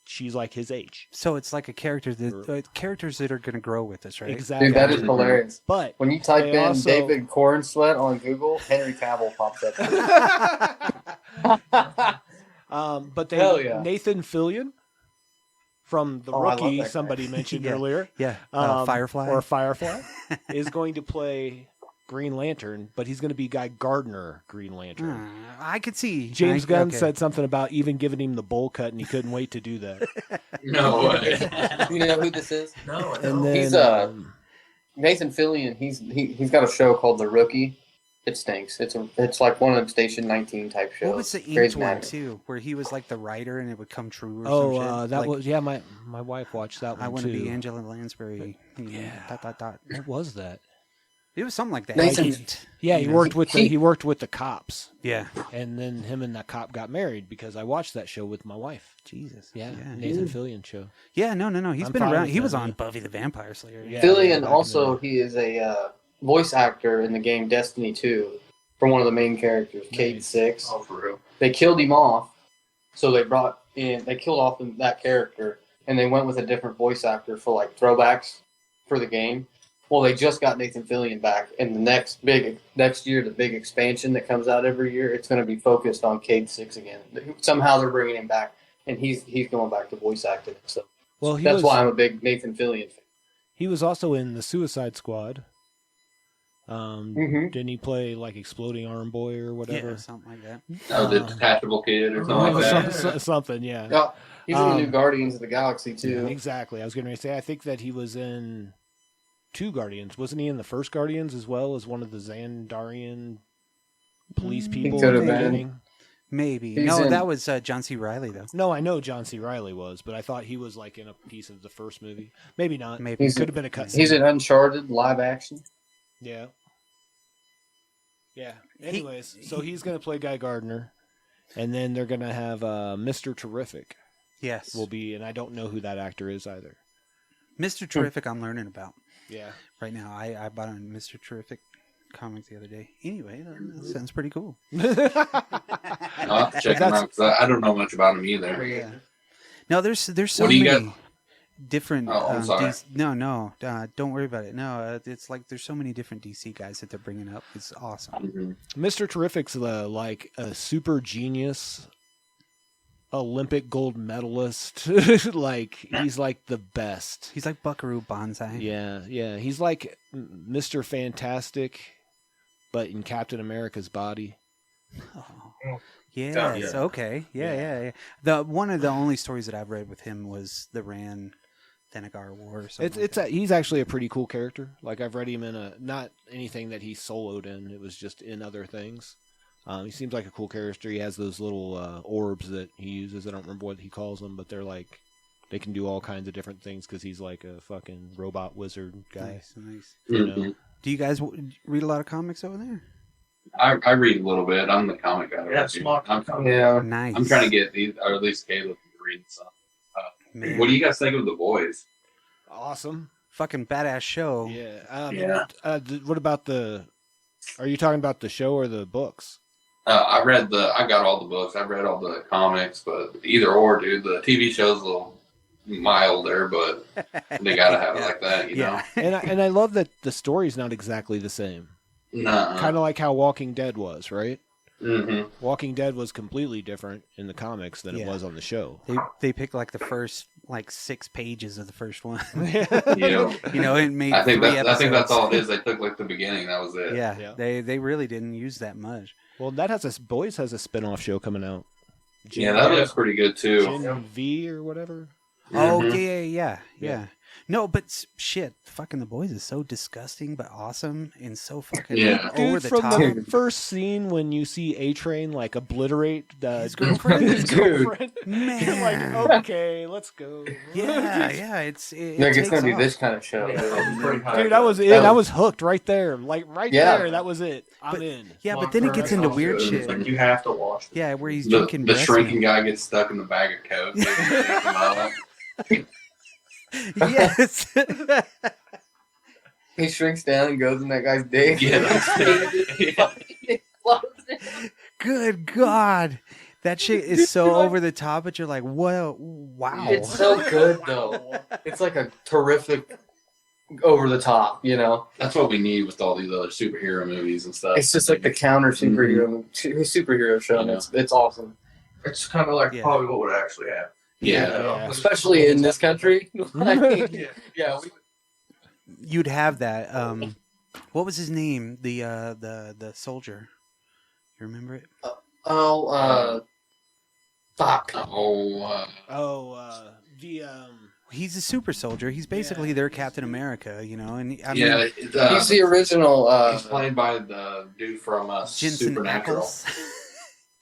she's like his age. So it's like a character that characters that are going to grow with us, right? Exactly. Dude, that is hilarious. But when you type they in also- David Corn Sweat on Google, Henry Cavill pops up. But Hell yeah. Nathan Fillion from The Oh, I love Rookie, that guy. somebody mentioned Yeah. earlier. Yeah. Firefly. Or Firefly is going to play Green Lantern, but he's going to be Guy Gardner Green Lantern. I could see. James Gunn okay. said something about even giving him the bowl cut, and he couldn't wait to do that. No way. You know who this is? No. And then He's Nathan Fillion. He's got a show called The Rookie. It stinks. It's like one of them Station 19 type shows. What was the Grey's Inked one Anatomy. too, where he was like the writer and it would come true or some Oh, shit? that Like, was my wife watched that one I want too. to be Angela Lansbury. Yeah. Dot. What was that? It was something like that. Nathan- Yeah, he worked with the cops, Yeah. and then him and that cop got married because I watched that show with my wife. Jesus. Yeah, Nathan Fillion show. Yeah. No. He's I'm been fine around. with He was that, on man. Buffy the Vampire Slayer. Yeah. Fillion back also in the he is a voice actor in the game Destiny 2 for one of the main characters, Cade Nice. 6. Oh, for real. They killed him off, so they killed off that character, and they went with a different voice actor for like throwbacks for the game. Well, they just got Nathan Fillion back, and the next year, the big expansion that comes out every year, it's going to be focused on Cade 6 again. Somehow they're bringing him back, and he's going back to voice acting. So Well, that's why I'm a big Nathan Fillion fan. he was also in the Suicide Squad. Didn't he play like Exploding Arm Boy or whatever? Yeah, something like that. Oh, the detachable kid or something like that. Something, yeah. Yeah, he's in the new Guardians of the Galaxy too. Exactly. I was going to say, I think that he was in 2 Guardians. Wasn't he in the first Guardians as well as one of the Xandarian police people? could at have the been. beginning? Maybe. He's No, in- that was John C. Reilly, though. No, I know John C. Reilly was, but I thought he was like in a piece of the first movie. Maybe not. Maybe. It could have been a cutscene. He's in Uncharted live action. Yeah. Yeah. Anyways, so he's going to play Guy Gardner, and then they're going to have Mr. Terrific Yes. will be, and I don't know who that actor is either. Mr. Terrific, I'm learning about Yeah. right now. I bought a Mr. Terrific comic the other day. Anyway, that sounds pretty cool. I'll have to check him out 'cause I don't know much about him either. Yeah. No, there's so What do you many got? different. Oh, I'm sorry. Don't worry about it. No, it's like there's so many different DC guys that they're bringing up. It's awesome. Mr. Terrific's like a super genius Olympic gold medalist. Like he's like the best. He's like Buckaroo Banzai. Yeah. He's like Mr. Fantastic, but in Captain America's body. Yes. Yeah. Okay. Yeah. The one of the only stories that I've read with him was the Ran Thanagar War. Or something He's actually a pretty cool character. Like I've read him in not anything that he soloed in. It was just in other things. He seems like a cool character. He has those little orbs that he uses. I don't remember what he calls them, but they're like they can do all kinds of different things because he's like a fucking robot wizard guy. Nice. You know? Do you guys read a lot of comics over there? I read a little bit. I'm the comic guy. Yeah, smart. I'm Nice. trying to get these, or at least Caleb to read some. Man. What do you guys think of The Boys? Awesome. Fucking badass show. Yeah. Yeah. What about are you talking about the show or the books? I got all the books. I've read all the comics, but either or, dude. The TV show's a little milder, but they gotta have it like that, you know? And I love that the story's not exactly the same. Nah. Kind of like how Walking Dead was, right? Mm-hmm. Walking Dead was completely different in the comics than it was on the show. They picked like the first 6 pages of the first one. Yeah. You know, it made I think 3 that's episodes. all it is. They took like the beginning. That was it. Yeah, Yeah. they really didn't use that much. Well, Boys has a spin-off show coming out. Yeah, that looks pretty good too. Gen V or whatever. Oh, Mhm. yeah. No, but shit, fucking The Boys is so disgusting but awesome and so fucking Yeah. over Dude, the from top. the first scene when you see A-Train like obliterate His girlfriend? his girlfriend, Man. you're like, okay, let's go. Yeah, it Like it's takes gonna be off. this kind of show. Dude, that was it. I was hooked right there. Like right Yeah. there, that was it. I'm But- in. Yeah, but then it gets into weird It's shit. like you have to watch it. Yeah, where he's The drinking breast shrinking milk. guy gets stuck in the bag of coke. They take him out. Yes. He shrinks down and goes in that guy's dick. Yeah, that's Good God. That shit is so over the top, but you're like, whoa, wow. It's so good though. It's like a terrific over the top, you know. That's what we need with all these other superhero movies and stuff. It's just like the counter superhero show. And Yeah. it's awesome, It's kind of like Yeah. probably what would actually happen. Yeah. especially in this country. Like, yeah, You'd have that. What was his name? The soldier. You remember it? fuck. He's a super soldier. He's basically their Captain America, you know. And I Yeah, mean, He's the original. he's played by the dude from Jensen Supernatural. Ackles.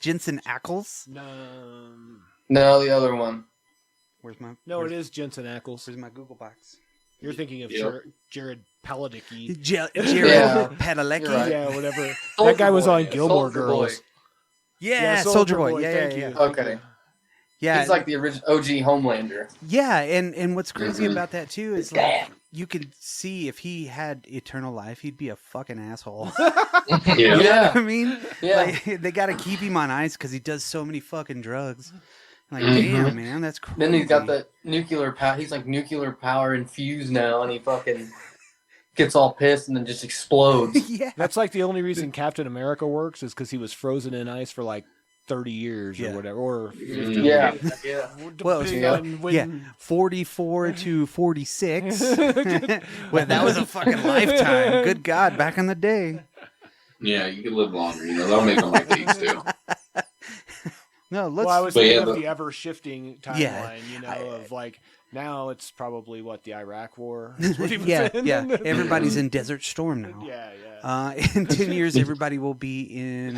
Jensen Ackles. No, the other one. Where's my? No, where's, it is Jensen Ackles. Where's my Google box? You're thinking of Yep. Jared Padalecki. Jared Yeah. Padalecki. You're right. Yeah, whatever. That Soldier guy was Boy. on Gilmore Soldier Girls. Boy. Yeah, Soldier Boy. Yeah, thank yeah, you. yeah. Okay. Yeah, He's like the original OG Homelander. yeah, and what's crazy Mhm. about that too is like you could see if he had eternal life, he'd be a fucking asshole. Yeah. You know Yeah. what I mean? Yeah. Like they got to keep him on ice because he does so many fucking drugs. Like, Mhm. damn, man, that's crazy. Then he's got that nuclear power. He's like nuclear power infused now, and he fucking gets all pissed and then just explodes. Yeah, That's like the only reason Captain America works is because he was frozen in ice for like 30 years or Yeah. whatever, or 50 Yeah. years. Yeah. Well, Depending yeah. on when- Yeah, 44 to 46. Well, that was a fucking lifetime. Good God, back in the day. Yeah, you can live longer. They'll make them like these too. No, let's. Well, I was But thinking yeah, of but- the ever-shifting timeline, Yeah, of like now it's probably the Iraq War. is what he was yeah, in. yeah. Everybody's in Desert Storm now. Yeah, yeah. In 10 years, everybody will be in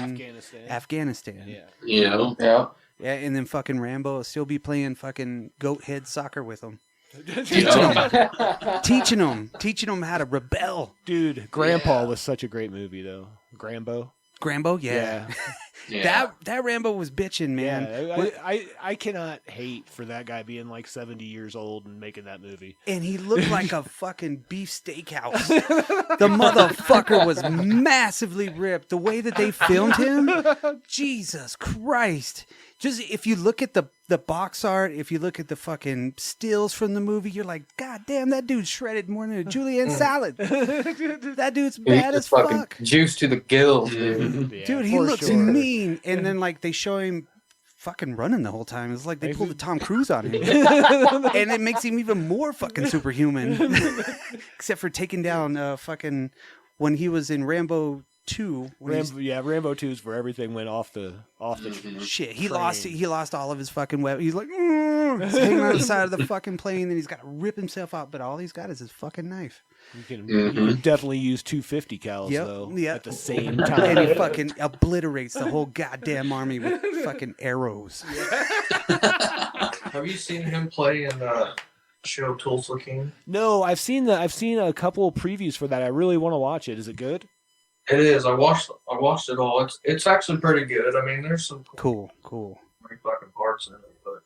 Afghanistan. Yeah. Yeah. Yeah. Yeah, and then fucking Rambo will still be playing fucking goat head soccer with them. Yeah. Teaching them how to rebel. Dude, Grandpa was such a great movie though. Grambo. Grambo, yeah. Yeah. That Rambo was bitching, man. Yeah, I cannot hate for that guy being like 70 years old and making that movie. And he looked like a fucking beef steakhouse. The motherfucker was massively ripped. The way that they filmed him, Jesus Christ. Just if you look at the box art, if you look at the fucking stills from the movie, you're like, God damn, that dude's shredded more than a julienne salad. That dude's bad as fucking fuck. juice to the gills, dude. Yeah, Dude, he for looks sure. mean. And then like they show him fucking running the whole time. It's like they pulled a Tom Cruise on him. And it makes him even more fucking superhuman. Except for taking down fucking when he was in Rambo 2. Rambo 2 is where everything went off the Shit, he train. lost all of his fucking weapons. He's like, he's hanging on the side of the fucking plane, and he's got to rip himself out. But all he's got is his fucking knife. You can definitely use 250 cals though Yep. at the same And time. he fucking obliterates the whole goddamn army with fucking arrows. Have you seen him play in show Tulsa King? No, I've seen a couple previews for that. I really want to watch it. Is it good? It is. I watched it all. It's actually pretty good. I mean, there's some Cool. pretty fucking parts in it, but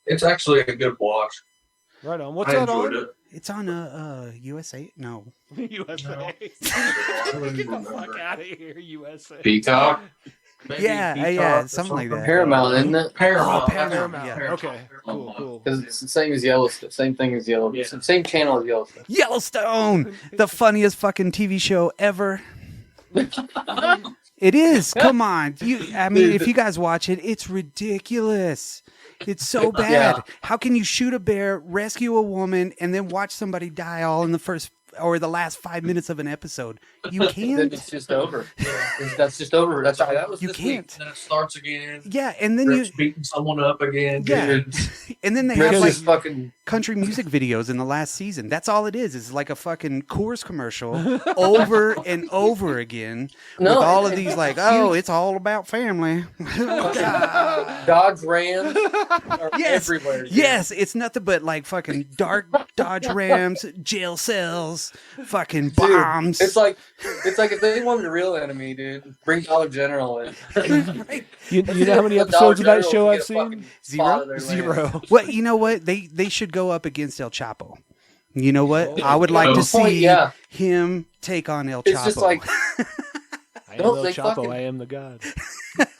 it's actually a good watch. Right on. What's I that enjoyed on? it. It's on USA. No, USA. I don't Get the remember. fuck out of here, USA. Peacock. Maybe Yeah, Peacock yeah, or something like that. Paramount, isn't it? Paramount. Oh, Paramount, Yeah. Paramount. Okay. Cool. Because it's the same as Yellowstone. Same thing as Yellowstone. Yeah. It's the same channel as Yellowstone. Yellowstone, the funniest fucking TV show ever. It is. Come on. I mean, if you guys watch it, it's ridiculous. It's so bad. Yeah. How can you shoot a bear, rescue a woman, and then watch somebody die all in the first or the last 5 minutes of an episode? You Then can't. it's just over. That's just over. That's all. That was You this can't. week. Then it starts again. Yeah, and then Rick's beating someone up again. Yeah. Dude. and then they Rick's have like just fucking. country music videos in the last season. That's all it is. It's like a fucking Coors commercial over and over again No, with all of these like, oh, it's all about family. Dodge Rams are Yes. everywhere. dude. Yes, it's nothing but like fucking dark Dodge Rams, jail cells, fucking Dude, bombs. it's like if they wanted a real enemy, dude, bring Dollar General in. You know how many Dollar episodes of that General show can I've get a seen? fucking spot of their land. Zero. Well, you know what? They should go up against El Chapo. You know what? I would like to Good point, see yeah. him take on El Chapo. It's just like I am Don't El they Chapo. fucking- I am the god.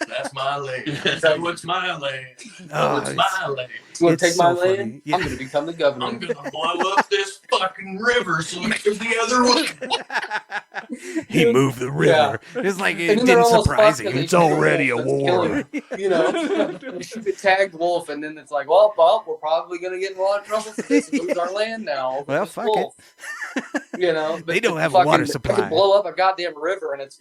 That's my land. That's what's my land. Oh, It's my land. you want It's to take so my funny. land? Yeah. I'm going to become the governor. I'm gonna blow up this fucking river so it goes the other way. he moved the river. It's like And it then they're didn't almost surprise fucked him. 'cause It's they shoot already a wolf that's killing war. him. You know, you shoot a tagged wolf, and then it's like, well, we're probably going to get in a lot of trouble for this and lose our land now. over Well, this fuck wolf. You know, They don't it's have a water fucking- supply. They could blow up a goddamn river, and it's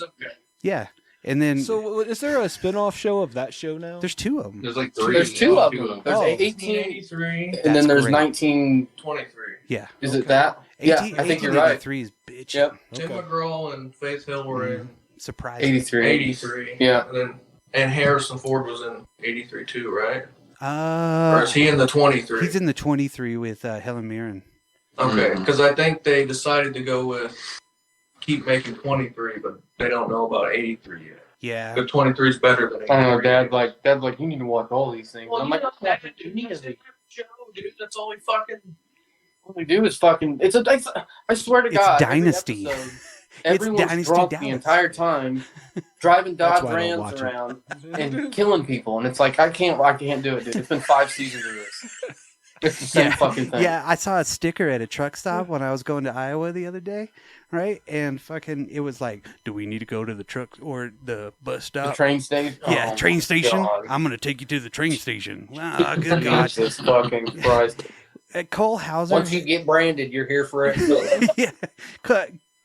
okay. Yeah, and then So, is there a spin-off show of that show now? there's two of them. There's like three. There's two of them. There's Oh. 1883. and then That's there's great. 19. 23. Yeah, Is it that? Yeah, 18, I think you're right. 1883 is bitch. Yep. Tim McGraw and Faith Hill were in Surprising. 83. 83. Yeah. And Harrison Ford was in 83 too, right? Or Uh, is he in the 23? he's in the 23 with Helen Mirren. Okay, because I think they decided to go with keep making 23, but they don't know about 83 yet. Yeah, The 23 is better than 83. I don't know, Dad's like, you need to watch all these things. Well, I'm you like, know that, dude. He's a Joe, dude. That's all he fucking. all we do is fucking. I swear to It's God. every Dynasty. episode, Everyone's Dynasty drunk Dallas. the entire time, driving That's Dodge why I don't Rams watch it. around and killing people, and it's like I can't do it, dude. It's been 5 seasons of this. It's the same fucking thing. Yeah, I saw a sticker at a truck stop when I was going to Iowa the other day, right? And fucking, it was like, do we need to go to the truck or the bus stop? The train station. Yeah, Oh, train my station. God. I'm gonna take you to the train station. Wow, good God. Jesus fucking Christ. Cole Hauser. Once you get branded, you're here forever. Yeah,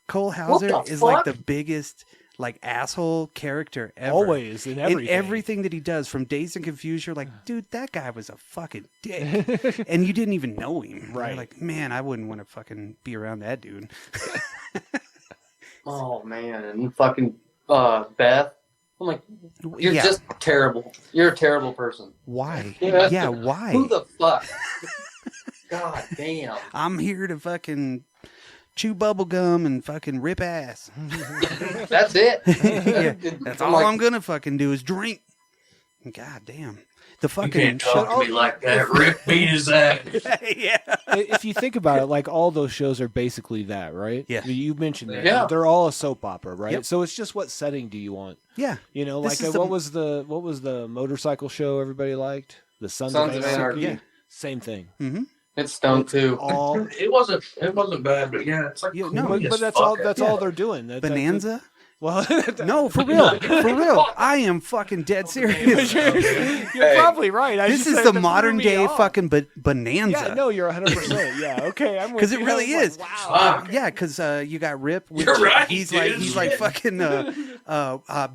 Cole Hauser What the is like fuck? the biggest like asshole character ever. Always in everything. In everything that he does, from Dazed and Confused, you're like, dude, that guy was a fucking dick, and you didn't even know him. Right. You're like, man, I wouldn't want to fucking be around that dude. Oh man, and fucking Beth. I'm like, you're Yeah. just terrible. You're a terrible person. Why? Yeah. Yeah, why? Who the fuck? God damn. I'm here to fucking chew bubble gum and fucking rip ass. That's it. Yeah, that's all like, I'm gonna fucking do is drink. God damn. The You fucking can't talk to me like that. Rip beat his ass. yeah. If you think about it, like all those shows are basically that, right? Yeah. You mentioned that. Yeah. They're all a soap opera, right? Yep. So it's just what setting do you want? Yeah. You know, This like is what was the motorcycle show everybody liked? The Sons Sons of of Anarchy. Anarchy. Same thing. Mm-hmm. It's Stone too. All It wasn't bad, but yeah, it's like Yeah, cool no, but, as but that's fuck. all that's all they're doing. Bonanza? Well, No, for real. For real. I am fucking dead serious. you're probably right. This is the modern day fucking bonanza. Yeah, no, you're 100%. Yeah, okay, I'm with Because it you. really I was is. like, wow. Yeah, because you got Rip. Which You're right, He's dude. like fucking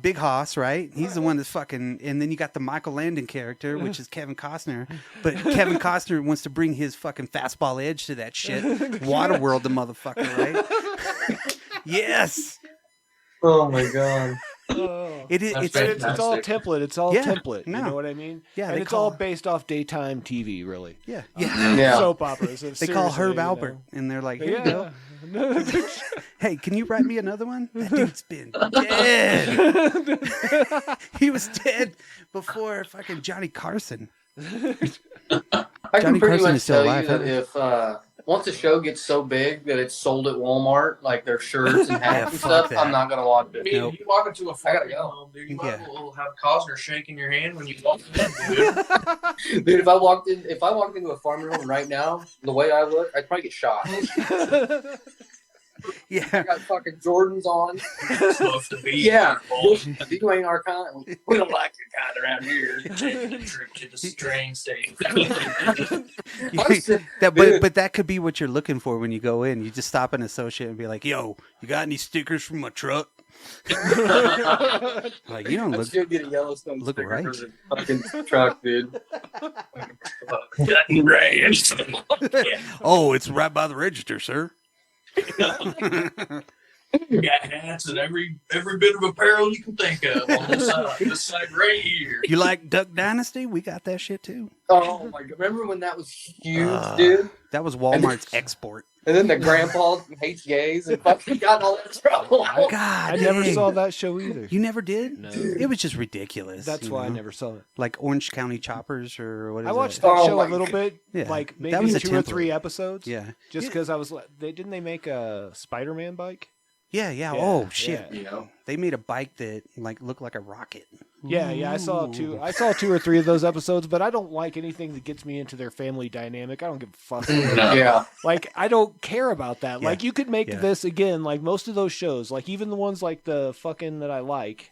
Big Hoss, right? He's the one that's fucking. And then you got the Michael Landon character, which is Kevin Costner. But Kevin Costner wants to bring his fucking fastball edge to that shit. Waterworld the motherfucker, right? Yes. Oh my god. It is. That's It's It's all template. It's all Yeah, template. no. You know what I mean? Yeah, and they it's all call- based off daytime TV, really. yeah, yeah. Yeah. Soap operas. They call Herb Albert, and they're like, "Here you go. Yeah. Hey, can you write me another one? That dude's been dead. He was dead before fucking Johnny Carson." I Johnny can pretty Carson is much still tell alive, you that if once a show gets so big that it's sold at Walmart, like their shirts and hats and fuck stuff, that. I'm not gonna watch I it. mean, Nope. you walk into a fucking go. home, dude. You Yeah. might as well have Costner shaking your hand when you walk in, dude. Dude, if I walked into a farmer's home right now, the way I look, I'd probably get shot. I Yeah, got fucking Jordans on. It's supposed to be. Yeah, Bull. you ain't our kind. We don't like your kind around here. Taking a trip to the train station. but that could be what you're looking for when you go in. You just stop an associate and be like, "Yo, you got any stickers from my truck?" Like, you don't I'd look. still get a Yellowstone look sticker right. for the fucking truck, dude. Cutting ranch. Oh, it's right by the register, sir. Got hats and every bit of apparel you can think of on this side right here. You like Duck Dynasty? We got that shit too. Oh my god! Remember when that was huge, dude? That was Walmart's export. And then the grandpa hates gays and fucking got in all that trouble. God, I never dang. saw that show either. You never did? No. It was just ridiculous. That's you why I know? never saw it. Like Orange County Choppers or what is I watched that? that Oh show my a little bit, Yeah. like That maybe was a 2 or 3 template. episodes. Yeah. Just because I was like, didn't they make a Spider-Man bike? Yeah. Yeah, Oh shit. yeah. You know, They made a bike that like looked like a rocket. Yeah, I saw two. Ooh. I saw 2 or 3 of those episodes, but I don't like anything that gets me into their family dynamic. I don't give a fuck. No. Yeah. Like, I don't care about that. Yeah. Like, you could make Yeah. this again. Like most of those shows, like even the ones like the fucking that I like.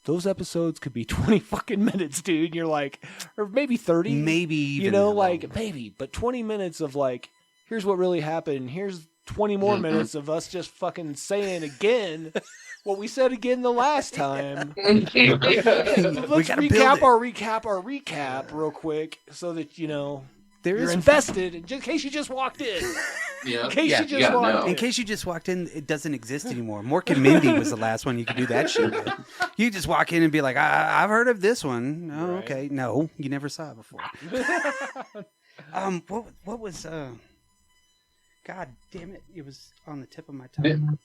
Those episodes could be 20 fucking minutes, dude. And you're like, or maybe 30. Maybe even you know, that like long. maybe, but 20 minutes of like, here's what really happened. Here's 20 more minutes of us just fucking saying again what we said again the last time. Let's gotta build recap it. our recap real quick so that you know There you're is invested in case you just walked in. yeah. In case yeah, you just gotta walked know. In case you just walked in, it doesn't exist anymore. Mork and Mindy was the last one you could do that shit with. You just walk in and be like, I've heard of this one. Oh, Right. okay. No, you never saw it before. What was God damn it! It was on the tip of my tongue.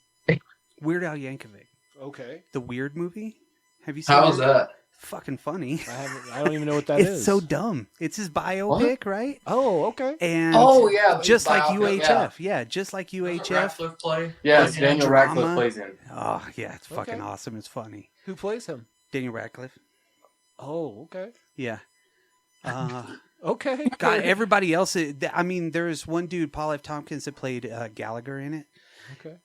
Weird Al Yankovic, Okay, the Weird movie. Have you seen How's it? that? Fucking funny. I don't even know what that is. It's so dumb. It's his biopic, right? Oh, okay. And Oh, yeah, just like biopic, UHF. Yeah, just like UHF. Radcliffe play? Yes, Like Daniel drama. Radcliffe plays him. Oh yeah, it's fucking Okay. awesome. It's funny. Who plays him? Daniel Radcliffe. Oh, okay. Yeah. Okay. God, everybody else. I mean, there's one dude, Paul F. Tompkins, that played Gallagher in it. Okay.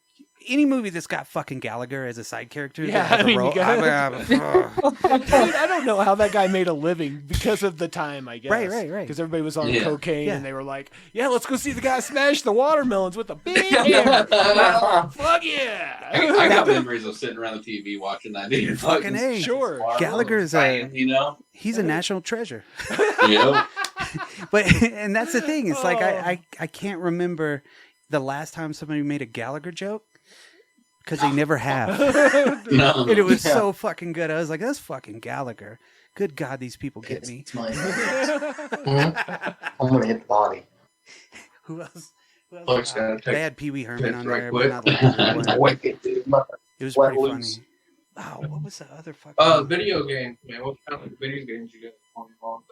Any movie that's got fucking Gallagher as a side character, Yeah, that has I mean, a role, you got- ugh. Dude, I don't know how that guy made a living because of the time, I guess. Right. Because everybody was on Yeah. cocaine Yeah. and they were like, yeah, let's go see the guy smash the watermelons with a big hammer. Fuck yeah. I got memories of sitting around the TV watching that dude. Fucking A. Sure. Gallagher is you know? he's a national treasure. Yeah. But and that's the thing. It's like Oh. I can't remember the last time somebody made a Gallagher joke because they never have. No. And it was so fucking good. I was like, that's fucking Gallagher. Good God, these people get me. It's my I'm gonna hit the body. Who else? Looks gonna They take had Pee Wee Herman on right there, quick. but not like everyone. wicked, dude. It was Let pretty loose. funny. Oh, what was the other fucking? Video games, man. What kind of video games you got on your phone?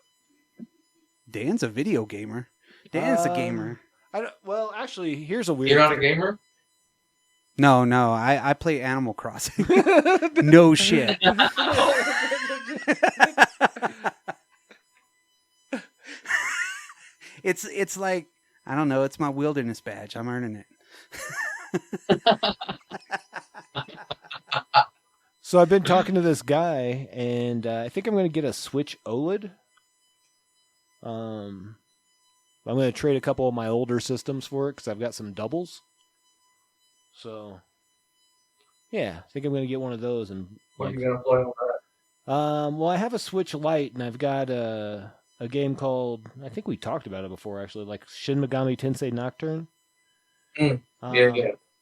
Dan's a video gamer. Dan's a Um, gamer. Well, actually, here's a weird You're not a thing. gamer? No, I play Animal Crossing. No shit. It's like, I don't know, it's my wilderness badge. I'm earning it. So I've been talking to this guy, and I think I'm going to get a Switch OLED. I'm going to trade a couple of my older systems for it because I've got some doubles. So, yeah, I think I'm going to get one of those. And What are you gonna play on that? well, I have a Switch Lite, and I've got a game called, I think we talked about it before, actually, like Shin Megami Tensei Nocturne. Yeah.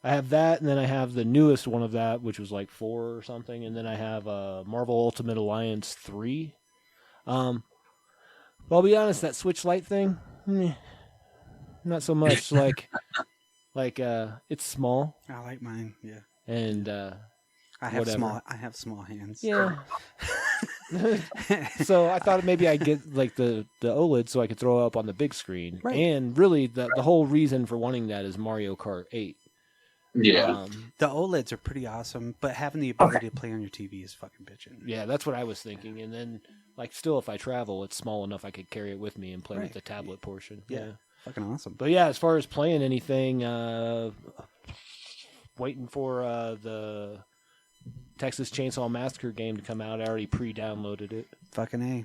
I have that, and then I have the newest one of that, which was like 4 or something, and then I have Marvel Ultimate Alliance 3. Well, I'll be honest, that Switch Lite thing, not so much. like, it's small, I like mine. Yeah. and I have whatever. small hands. yeah. So I thought maybe I'd get like the OLED so I could throw it up on the big screen. Right. And really, the whole reason for wanting that is Mario Kart 8. Yeah. The OLEDs are pretty awesome, but having the ability to play on your TV is fucking bitching. Yeah, that's what I was thinking. And then, like, still, if I travel, it's small enough I could carry it with me and play with Right. the tablet portion. Yeah. Fucking awesome. But yeah, as far as playing anything, waiting for the Texas Chainsaw Massacre game to come out. I already pre-downloaded it. Fucking A.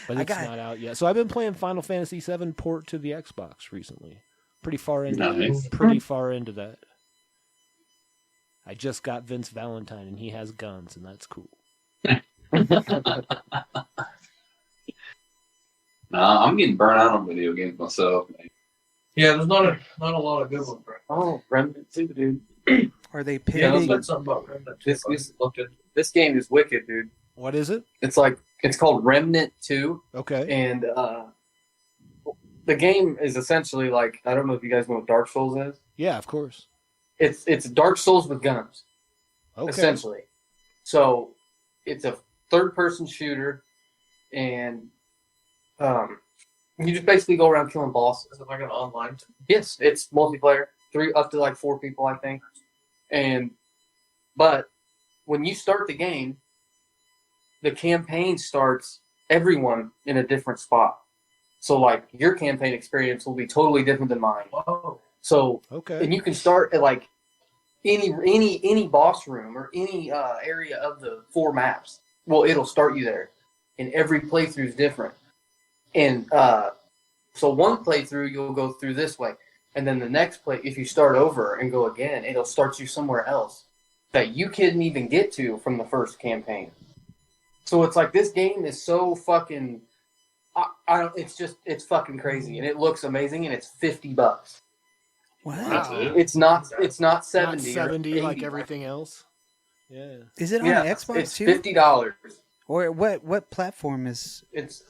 But I it's got- not out yet. So I've been playing Final Fantasy VII port to the Xbox recently. Pretty far into Nice. that. Pretty far into that. I just got Vince Valentine, and he has guns, and that's cool. Nah, I'm getting burnt out on video games myself, man. Yeah, there's not a lot of good ones, bro. Oh, Remnant 2, dude. Are they Yeah, I pitting? said something about Remnant too. This- I looked at This game is wicked, dude. What is it? It's called Remnant 2, Okay. and the game is essentially like, I don't know if you guys know what Dark Souls is. Yeah, of course. It's Dark Souls with guns, Okay. essentially. So it's a third-person shooter, and you just basically go around killing bosses. Is it like an online? Yes, it's multiplayer, up to like 4 people, I think. But when you start the game, the campaign starts everyone in a different spot. So like your campaign experience will be totally different than mine. Whoa. So Okay. and you can start at like any boss room or any area of the 4 maps. Well, it'll start you there, and every playthrough is different. And so one playthrough you'll go through this way, and then the next play, if you start over and go again, it'll start you somewhere else that you couldn't even get to from the first campaign. So it's like this game is so fucking. I don't. It's fucking crazy, and it looks amazing, and it's $50. Wow. That's it. It's not 70. Not or 70 like 80. everything else. Yeah. Is it on Yeah, Xbox it's too? $50. Or what platform is? It's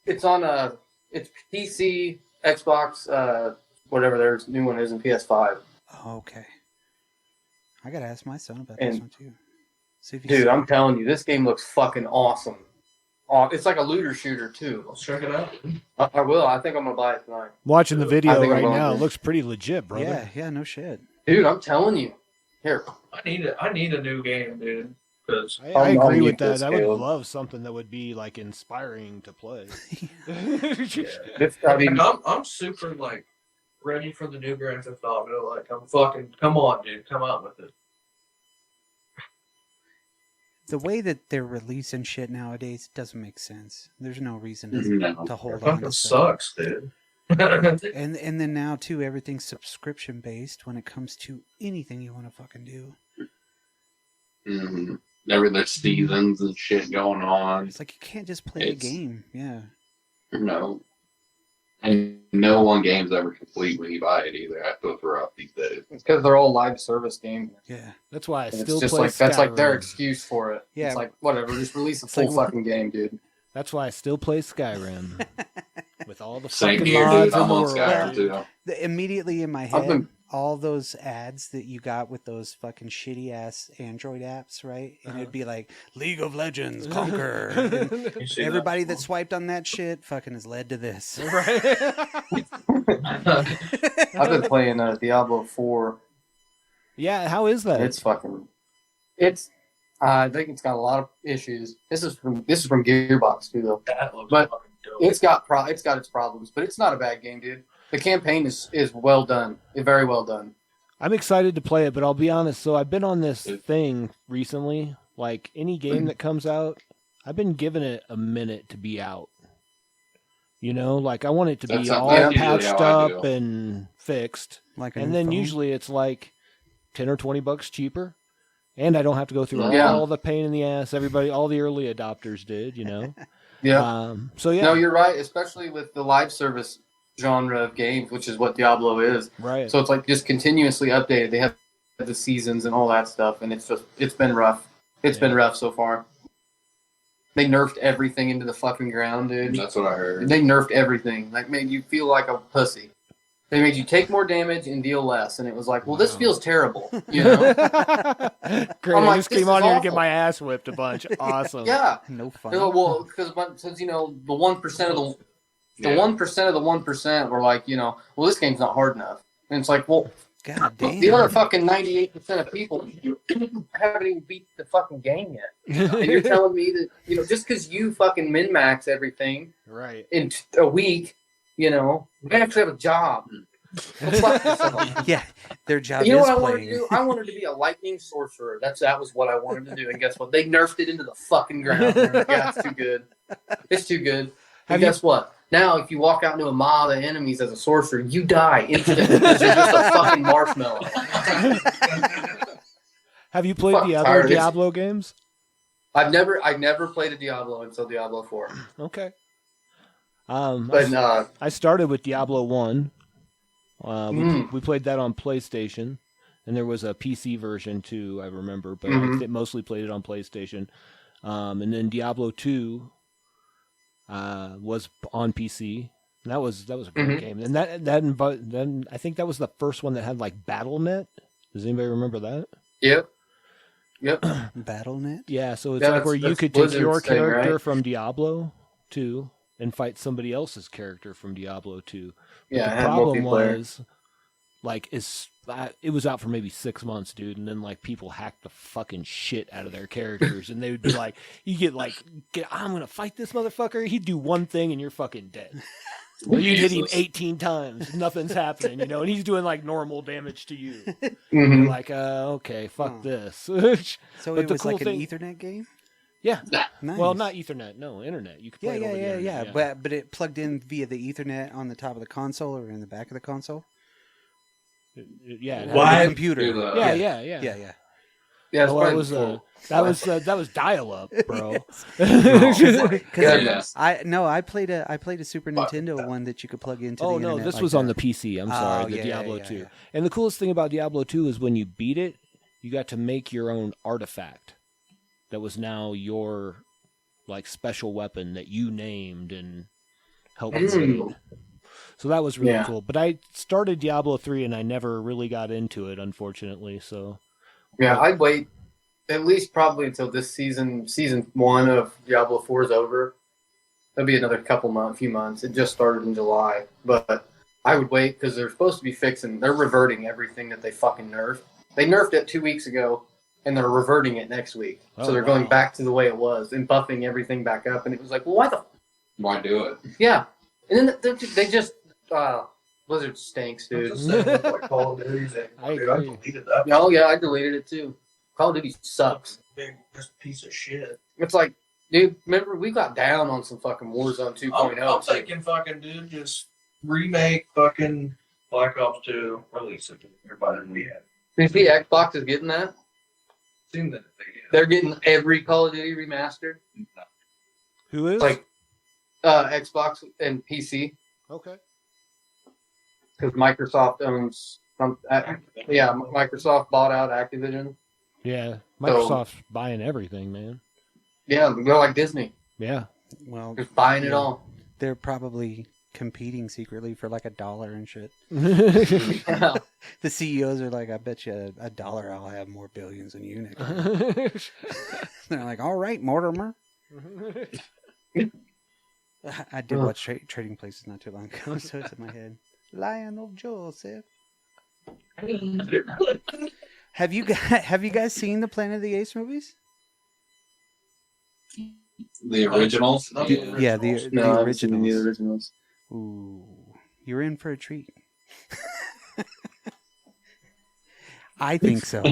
it's on it's PC, Xbox, whatever their new one is, and PS5. Oh, okay. I gotta ask my son about And- this one too. See if he's Dude, I'm telling you, this game looks fucking awesome. It's like a looter shooter too. Let's check it out. I will. I think I'm gonna buy it tonight. Watching the video I think I'm right going now, to. it looks pretty legit, brother. yeah, no shit. Dude, I'm telling you. Here, I need a new game, dude. Because I agree mute with that. this, I would Caleb. love something that would be like inspiring to play. I mean, I'm super like ready for the new Grand Theft Auto. Like I'm fucking come on, dude, come out with it. The way that they're releasing shit nowadays doesn't make sense. There's no reason to, No. to hold It on fucking to stuff. sucks, dude. And then now too, everything's subscription based when it comes to anything you want to fucking do. Mm-hmm. There's seasons and shit going on. It's like you can't just play a It's- game. Yeah. No. And no one game's ever complete when you buy it either. I feel rough these days. it's because they're all live service games. Yeah. That's why I And still it's just play like that's like their Skyrim. excuse for it. Yeah. It's like whatever, just release a It's full like- fucking game, dude. That's why I still play Skyrim with all the Same fucking here, mods dude. in I'm the on world. Skyrim too. Immediately in my I've head, been- all those ads that you got with those fucking shitty ass Android apps, right? And it'd be like League of Legends, Conquer. And You see everybody that swiped on that shit fucking has led to this. I've been playing Diablo 4. Yeah, how is that? It's fucking. It's. I think it's got a lot of issues. This is from Gearbox too, though. That looks But fucking dope. It's got its problems, but it's not a bad game, dude. The campaign is well done. Very well done. I'm excited to play it, but I'll be honest. So I've been on this thing recently. Like any game that comes out, I've been giving it a minute to be out. You know, like I want it to be That's all usually patched how I up do. and fixed. Like a And new then phone. usually it's like $10 or $20 cheaper. And I don't have to go through Yeah. all the pain in the ass all the early adopters did, you know? Yeah. So yeah. No, you're right. Especially with the live service genre of games, which is what Diablo is. Right. So it's like just continuously updated. They have the seasons and all that stuff, and it's been rough. It's been rough so far. They nerfed everything into the fucking ground, dude. That's what I heard. They nerfed everything. Like made you feel like a pussy. They made you take more damage and deal less, and it was like, well, this feels terrible, you know? Great. I'm I like, just this came is on here to get awful. my ass whipped a bunch. Awesome. Yeah. No fun. You know, well, because since the 1% of the Yeah. 1% of the 1% were like, well, this game's not hard enough, and it's like, well, God damn. the other fucking 98% of people haven't even beat the fucking game yet, and you're telling me that just because you fucking min max everything Right. in a week, we actually have a job. Go fuck yourself. Yeah, their job You know is what I wanted to playing. do? I wanted to be a lightning sorcerer. That was what I wanted to do. And guess what? They nerfed it into the fucking ground. Yeah, it's too good. It's too good. And guess what? Now, if you walk out into a mob of enemies as a sorcerer, you die instantly because you're just a fucking marshmallow. Have you played Fuck, the other tired of this. Diablo games? I've never played a Diablo until Diablo 4. Okay. But I started with Diablo 1. Mm. We played that on PlayStation, and there was a PC version too, I remember, but Mhm. I mostly played it on PlayStation. And then Diablo 2 was on PC. And that was a great Mhm. game. And then I think that was the first one that had like BattleNet. Does anybody remember that? Yep. BattleNet? Yeah, so it's Yeah, like where you that's could take Blizzard's your thing, character right? from Diablo 2 and fight somebody else's character from Diablo 2. But Yeah, it the had problem multiplayer. was, like, it was out for maybe 6 months, dude, and then like people hacked the fucking shit out of their characters, and they would be like, "You I'm gonna fight this motherfucker." He'd do one thing, and you're fucking dead. Or you'd hit him Jesus. 18 times, nothing's happening, and he's doing like normal damage to you. Mhm. You're like, okay, fuck Oh. this. So But it the was cool like thing- an Ethernet game? Yeah. Nice. Well, not Ethernet, no, internet. You could play Yeah, it over the yeah. internet. But it plugged in via the Ethernet on the top of the console or in the back of the console? Yeah. it Or had- the Why? computer. Do the- Yeah. Yeah, Yeah. yeah. Yeah, it's Well, probably it was cool. that was dial up, bro. Goodness. I played a Super Nintendo one that you could plug into. Oh the no, internet this like was on the that. PC. I'm sorry, Oh, the yeah, Diablo yeah, 2. yeah. And the coolest thing about Diablo 2 is when you beat it, you got to make your own artifact. That was now your like special weapon that you named and helped create. So that was really Yeah. cool. But I started Diablo 3 and I never really got into it, unfortunately. So Yeah, I'd wait at least probably until this season 1 of Diablo 4 is over. That'll be another few months. It just started in July, but I would wait because they're supposed to be they're reverting everything that they fucking nerfed. They nerfed it 2 weeks ago, and they're reverting it next week. Oh, So they're going wow. back to the way it was and buffing everything back up. And it was like, well, why the? Why do it? Yeah. And then they just Blizzard stinks, dude. Like Call of Duty. I Dude, I agree. deleted that. Oh yeah, I deleted it too. Call of Duty sucks. Big just piece of shit. It's like, dude, remember we got down on some fucking Warzone 2.0. I'm thinking fucking dude, just remake fucking Black Ops 2, release it to everybody we had. You see Xbox is getting that? Seen that they did. They're getting every Call of Duty remastered. Who is? Like Xbox and PC. Okay. Because Microsoft owns Microsoft bought out Activision. Yeah, Microsoft's buying everything, man. Yeah, they're like Disney. Yeah. Well, Just buying it all. they're probably competing secretly for like $1 and shit. Yeah. The CEOs are like, I bet you $1 I'll have more billions than you, Nick. They're like, all right, Mortimer. I did watch Trading Places not too long ago, so it's in my head. Lionel Joseph. Have you guys seen the Planet of the Apes movies? The originals? Not Yeah. the Yeah, the originals. No, I haven't seen any of the originals. originals. Ooh, you're in for a treat. I think so.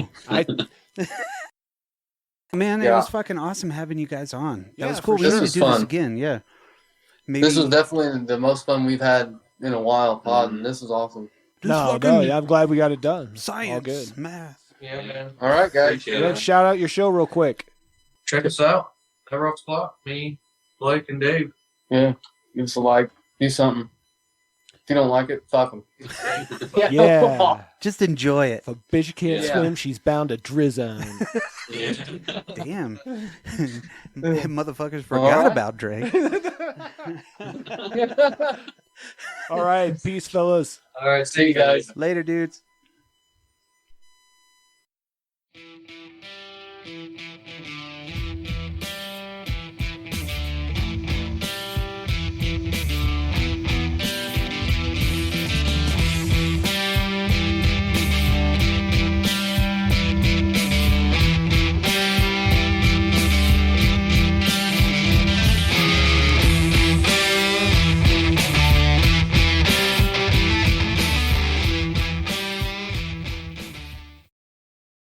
Man, it Yeah. was fucking awesome having you guys on. That Yeah, was cool. for We sure. need to This do was this fun. again. Yeah. Maybe This was definitely the most fun we've had in a while, pod, and this is awesome. this No, fucking yeah, I'm glad we got it done. science, All good. math. Yeah, man. All right, guys. Appreciate Then it. shout out your show real quick. Check us out. Cover Up Clock. Me, Blake, and Dave. Yeah, give us a like. Do something. If you don't like it, fuck them. Yeah. Just enjoy it. If a bitch can't Yeah. swim, she's bound to drizzle. Damn. Motherfuckers forgot right. about Drake. All right, peace, fellas. All right, see you guys. Later, dudes.